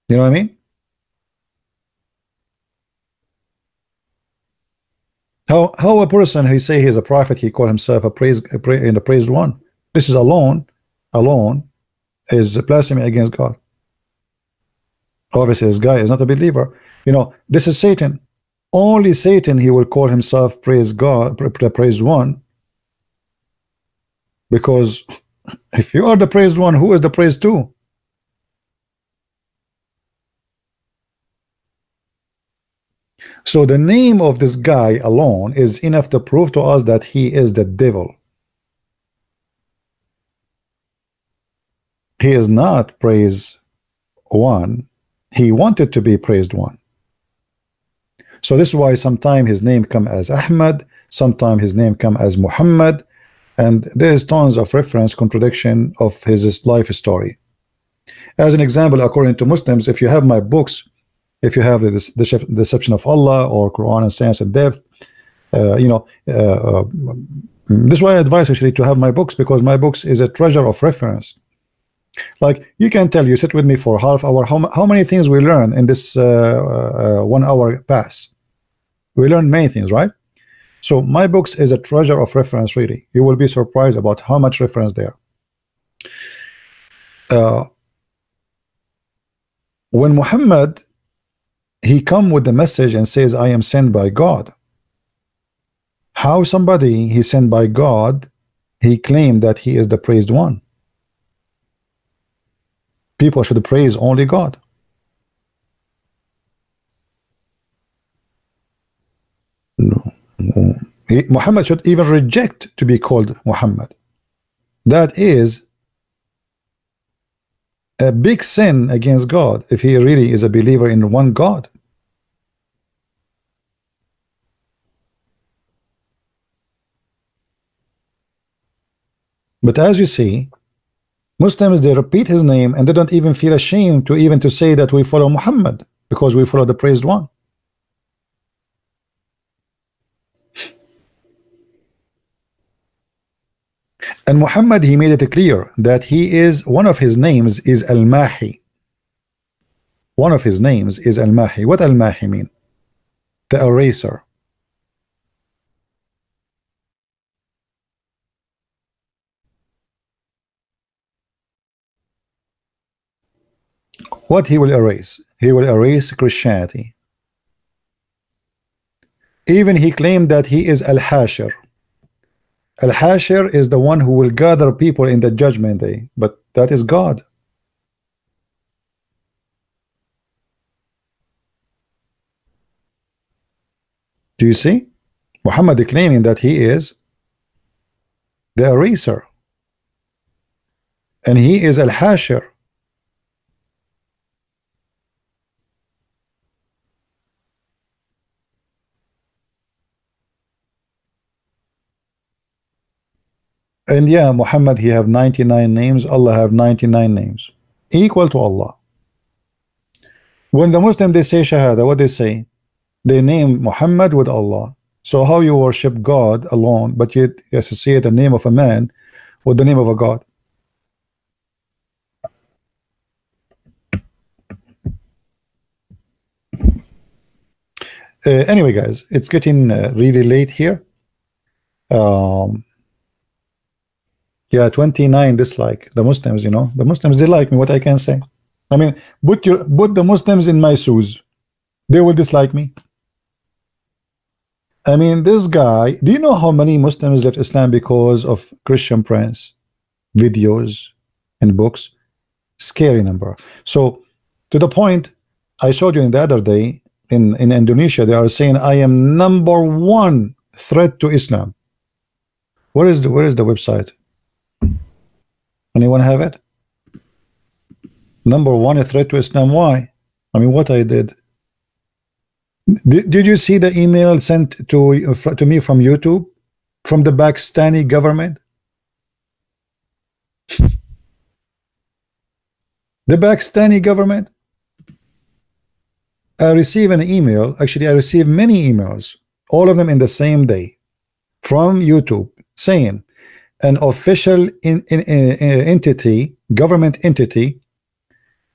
You know what I mean? How a person who say he's a prophet, he call himself a praised one? This is alone is blasphemy against God. Obviously, this guy is not a believer. You know, this is Satan. Only Satan, he will call himself praise God, praised one. Because if you are the praised one, who is the praised two? So the name of this guy alone is enough to prove to us that he is the devil. He is not praised one. He wanted to be praised one. So this is why sometimes his name come as Ahmad, sometimes his name come as Muhammad, and there's tons of reference contradiction of his life story. As an example, according to Muslims, if you have my books, if you have the Deception of Allah or Quran and Science and Depth, this is why I advise actually to have my books, because my books is a treasure of reference. Like you can tell, you sit with me for half hour, how many things we learn in this 1 hour pass. We learn many things, right? So my books is a treasure of reference, really. You will be surprised about how much reference there. When Muhammad, he come with the message and says, I am sent by God. How somebody he sent by God, he claimed that he is the praised one? People should praise only God. No. Muhammad should even reject to be called Muhammad. That is a big sin against God if he really is a believer in one God. But as you see, Muslims, they repeat his name and they don't even feel ashamed to say that we follow Muhammad because we follow the praised one. And Muhammad, he made it clear that he is, one of his names is Al-Mahi. One of his names is Al-Mahi. What Al-Mahi mean? The eraser. What he will erase? He will erase Christianity. Even he claimed that he is Al-Hashir. Al-Hashir is the one who will gather people in the judgment day, but that is God. Do you see? Muhammad claiming that he is the eraser, and he is Al-Hashir. And yeah, Muhammad, he have 99 names, Allah have 99 names, equal to Allah. When the Muslim, they say Shahada, what they say? They name Muhammad with Allah. So how you worship God alone, but you associate the name of a man with the name of a God? Anyway, guys, it's getting really late here. Yeah, 29 dislike. The Muslims, you know, the Muslims, they like me. What I can say? I mean, put the Muslims in my shoes, they will dislike me. I mean, this guy, do you know how many Muslims left Islam because of Christian Prince videos and books? Scary number. So to the point I showed you in the other day, in Indonesia, they are saying I am #1 threat to Islam. Where is the website? Anyone have it? #1 threat to Islam. Why? I mean, what I did. Did you see the email sent to me from YouTube, from the Pakistani government? The Pakistani government. I received an email. Actually, I received many emails, all of them in the same day, from YouTube, saying an official entity, government entity,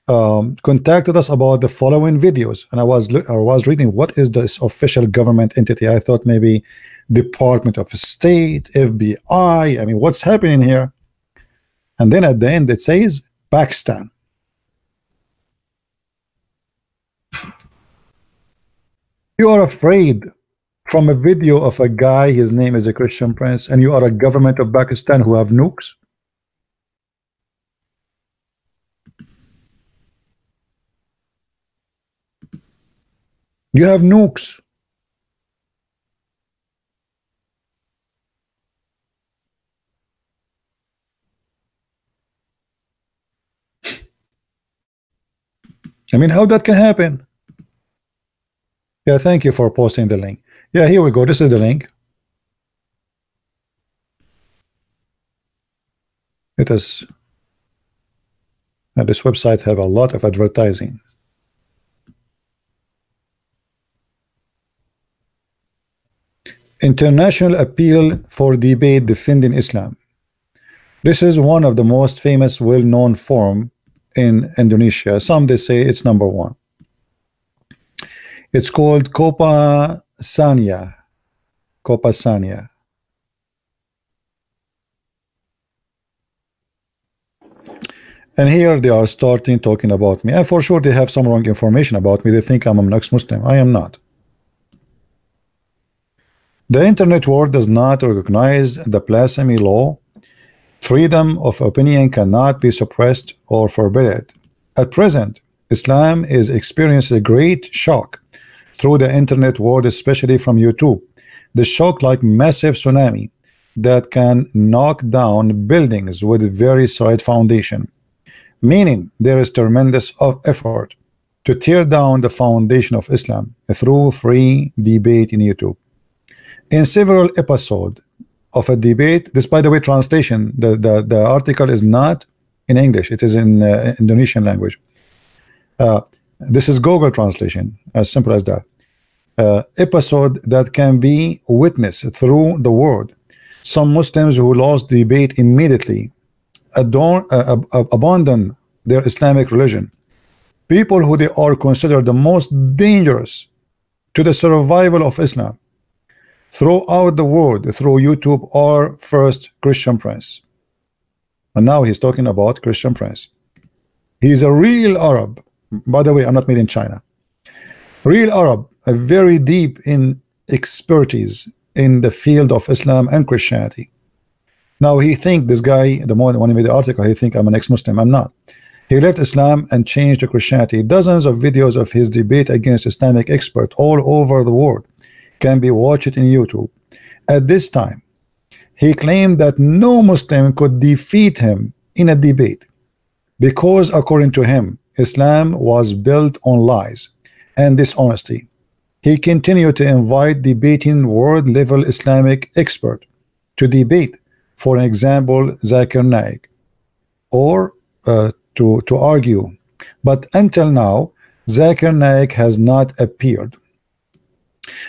contacted us about the following videos. And I was reading, what is this official government entity? I thought maybe Department of State, FBI. I mean, what's happening here? And then at the end it says Pakistan. You are afraid from a video of a guy, his name is a Christian Prince, and you are a government of Pakistan who have nukes? You have nukes. I mean, how that can happen? Yeah, thank you for posting the link. Yeah, here we go. This is the link. It is. This website have a lot of advertising. International appeal for debate defending Islam. This is one of the most famous, well-known forum in Indonesia. Some they say it's #1. It's called Copa Sanya. Copa Sanya. And here they are starting talking about me. And for sure they have some wrong information about me. They think I'm an ex-Muslim. I am not. The internet world does not recognize the blasphemy law. Freedom of opinion cannot be suppressed or forbidden. At present, Islam is experiencing a great shock through the internet world, especially from YouTube. The shock, like massive tsunami that can knock down buildings with very solid foundation, meaning there is tremendous effort to tear down the foundation of Islam through free debate in YouTube. In several episodes of a debate, this, by the way, translation, the article is not in English, it is in Indonesian language. This is Google translation, as simple as that. Episode that can be witnessed through the world. Some Muslims who lost the debate immediately abandon their Islamic religion. People who they are considered the most dangerous to the survival of Islam throughout the world through YouTube are first Christian Prince. And now he's talking about Christian Prince. He's a real Arab. By the way, I'm not made in China. Real Arab, a very deep in expertise in the field of Islam and Christianity. Now he think this guy, the moment when he made the article, he think I'm an ex-Muslim. I'm not. He left Islam and changed to Christianity. Dozens of videos of his debate against Islamic experts all over the world can be watched in YouTube. At this time, he claimed that no Muslim could defeat him in a debate because, according to him, Islam was built on lies and dishonesty. He continued to invite debating world-level Islamic experts to debate, for example, Zakir Naik, or to argue. But until now, Zakir Naik has not appeared.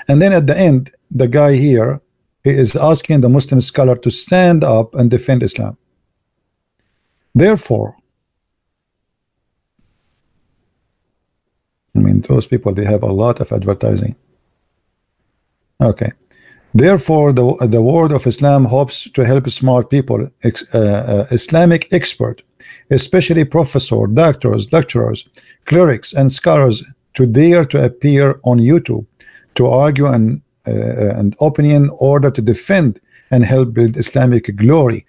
And then at the end, the guy here, he is asking the Muslim scholar to stand up and defend Islam. Therefore, I mean, those people, they have a lot of advertising. Okay. Therefore, the word of Islam hopes to help smart people, Islamic expert, especially professors, doctors, lecturers, clerics, and scholars, to dare to appear on YouTube to argue an opinion in order to defend and help build Islamic glory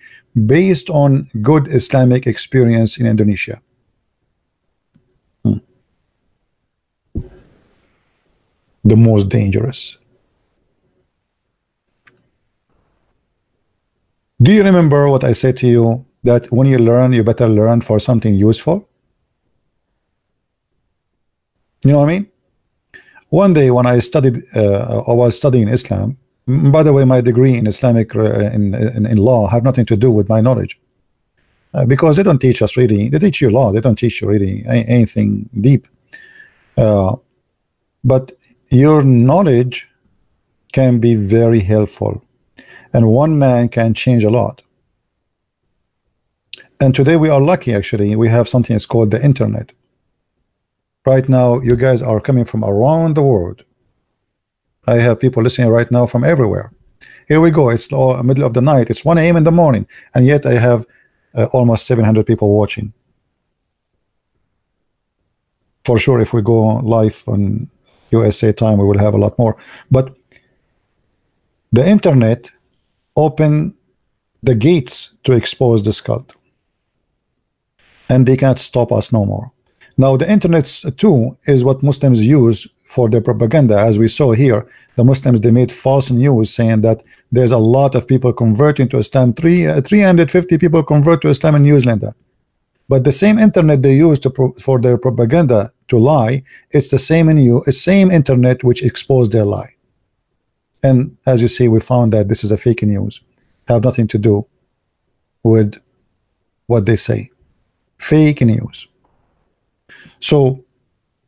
based on good Islamic experience in Indonesia. The most dangerous. Do you remember what I said to you, that when you learn, you better learn for something useful? You know what I mean? One day when I studied, I was studying Islam. By the way, my degree in Islamic in law have nothing to do with my knowledge, because they don't teach us really. They teach you law. They don't teach you really anything deep. But your knowledge can be very helpful, and one man can change a lot. And today we are lucky, actually. We have something that's called the internet. Right now, you guys are coming from around the world. I have people listening right now from everywhere. Here we go. It's the middle of the night. It's 1 a.m. in the morning, and yet I have almost 700 people watching. For sure, if we go live on USA time, we will have a lot more. But the internet opened the gates to expose this cult, and they can't stop us no more. Now the internet too is what Muslims use for their propaganda. As we saw here, the Muslims, they made false news saying that there's a lot of people converting to Islam. 350 people convert to Islam in New Zealand. But the same internet they use for their propaganda to lie, it's the same internet which exposed their lie. And as you see, we found that this is a fake news, have nothing to do with what they say. Fake news. So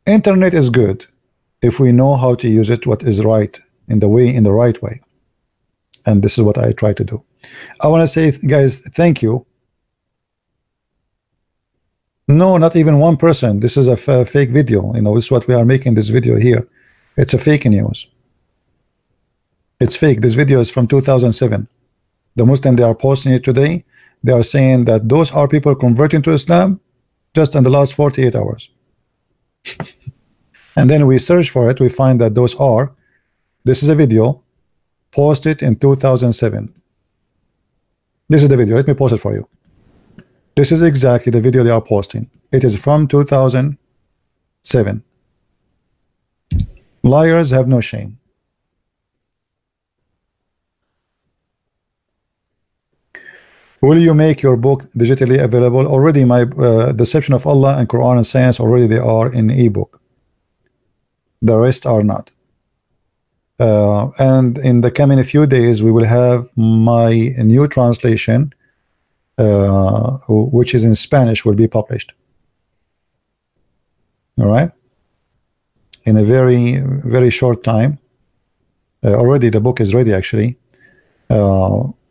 internet is good if we know how to use it, what is right, in the right way. And this is what I try to do. I want to say, guys, thank you. No, not even one person. This is a fake video. You know, this is what we are making this video here. It's a fake news. It's fake. This video is from 2007. The Muslim, they are posting it today. They are saying that those are people converting to Islam just in the last 48 hours. And then we search for it, we find that this is a video posted in 2007. This is the video. Let me post it for you. This is exactly the video they are posting. It is from 2007. Liars have no shame. Will you make your book digitally available? Already, my Deception of Allah and Quran and Science, already they are in ebook. The rest are not. And in the coming few days, we will have my new translation, which is in Spanish, will be published. All right. In a very, very short time. Already the book is ready, actually.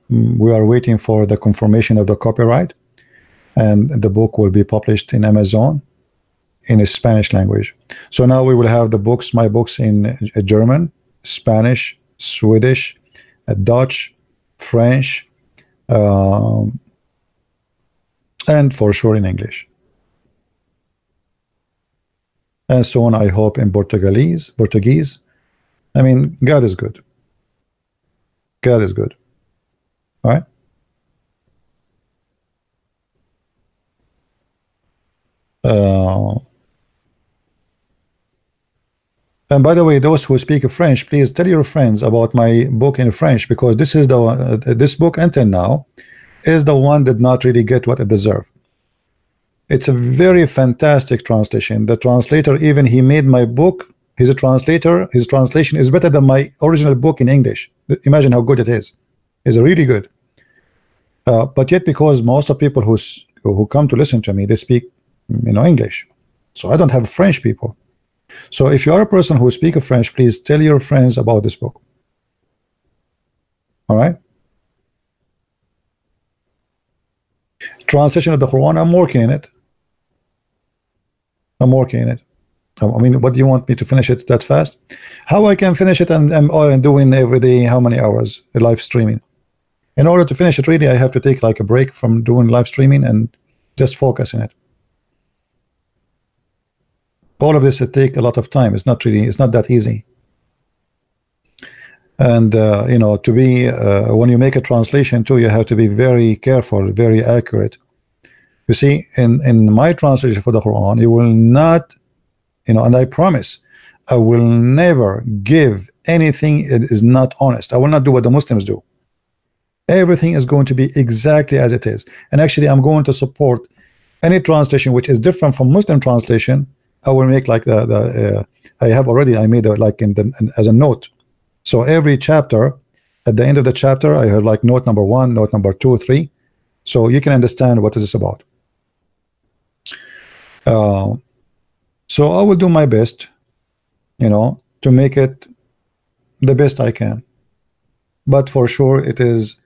we are waiting for the confirmation of the copyright, and the book will be published in Amazon in a Spanish language. So now we will have the books, my books, in German, Spanish, Swedish, Dutch, French, and for sure in English. And soon, I hope, in Portuguese. I mean, God is good. God is good. All right. And by the way, those who speak French, please tell your friends about my book in French, because this is the this book until now is the one that did not really get what it deserved. It's a very fantastic translation. The translator, even he made my book. He's a translator. His translation is better than my original book in English. Imagine how good it is. It's really good. But yet, because most of people who come to listen to me, they speak, English. So I don't have French people. So if you are a person who speaks French, please tell your friends about this book. All right. Translation of the Quran, I'm working in it. I'm working in it. I mean, what do you want me to finish it that fast? How I can finish it, and I'm doing every day how many hours live streaming. In order to finish it, really, I have to take like a break from doing live streaming and just focus in it. All of this will take a lot of time. It's not that easy. And to be when you make a translation too, you have to be very careful, very accurate. You see, in my translation for the Quran, you will not, and I promise, I will never give anything that is not honest. I will not do what the Muslims do. Everything is going to be exactly as it is. And actually, I'm going to support any translation which is different from Muslim translation. I will make like I made like as a note. So every chapter, at the end of the chapter, I heard like note number 1, note number 2, 3. So you can understand what is this about. So I will do my best, to make it the best I can. But for sure, it is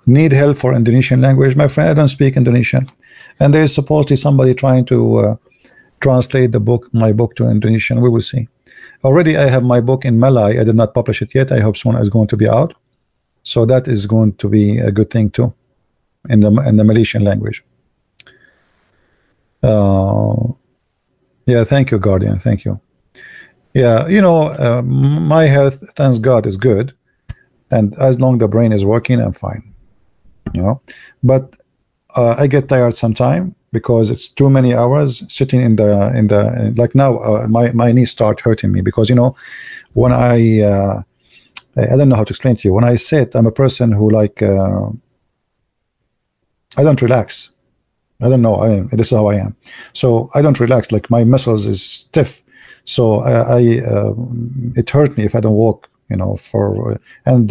need help for Indonesian language. My friend, I don't speak Indonesian, and there is supposedly somebody trying to translate my book to Indonesian. We will see. Already, I have my book in Malay. I did not publish it yet. I hope soon it's going to be out. So that is going to be a good thing too, in the Malaysian language. Yeah, thank you, Guardian. Thank you. Yeah, my health, thanks God, is good, and as long the brain is working, I'm fine. But I get tired sometime because it's too many hours sitting in the like now. My knees start hurting me because when I don't know how to explain to you. When I sit, I'm a person who like I don't relax. I don't know. This is how I am. So I don't relax. Like my muscles is stiff. So it hurt me if I don't walk. And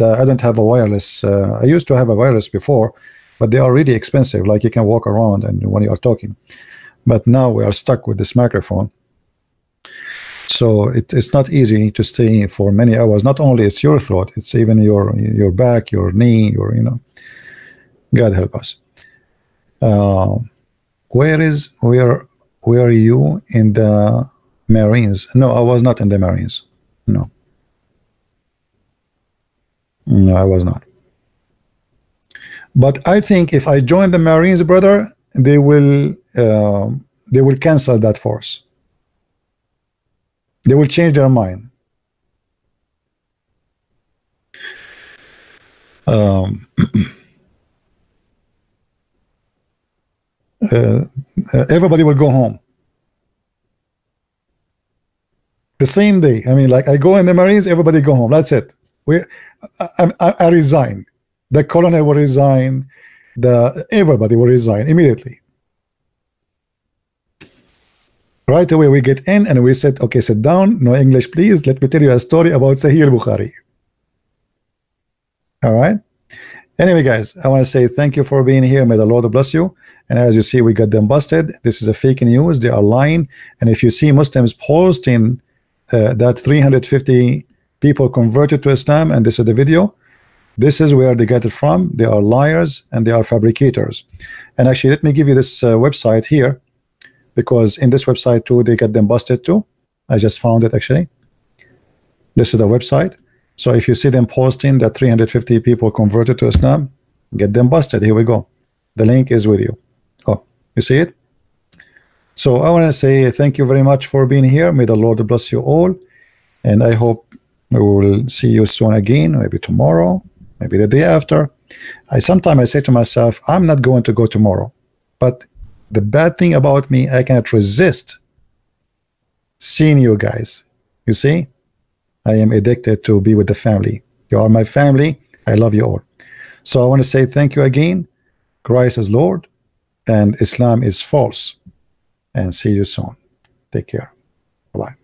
I don't have a wireless. I used to have a wireless before, but they are really expensive. Like you can walk around and when you are talking. But now we are stuck with this microphone. So it's not easy to stay for many hours. Not only it's your throat, it's even your back, your knee, God help us. Where are you in the Marines? No, I was not in the Marines. No, I was not. But I think if I join the Marines, brother, they will cancel that force. They will change their mind. Everybody will go home the same day. I mean, like I go in the Marines, everybody go home. That's it. I resign. The colonel will resign. Everybody will resign immediately. Right away, we get in and we said, okay, sit down. No English, please. Let me tell you a story about Sahih al-Bukhari. All right. Anyway, guys, I want to say thank you for being here. May the Lord bless you. And as you see, we got them busted. This is a fake news. They are lying. And if you see Muslims posting that 350 people converted to Islam, and this is the video, This is where they get it from. They are liars and they are fabricators. And actually, let me give you this website here, because in this website too, they get them busted too. I just found it actually. This is the website. So if you see them posting that 350 people converted to Islam, get them busted. Here we go. The link is with you. Oh, you see it? So I want to say thank you very much for being here. May the Lord bless you all. And I hope we will see you soon again, maybe tomorrow, maybe the day after. Sometimes I say to myself, I'm not going to go tomorrow. But the bad thing about me, I cannot resist seeing you guys. You see? I am addicted to be with the family. You are my family. I love you all. So I want to say thank you again. Christ is Lord and Islam is false. And see you soon. Take care. Bye-bye.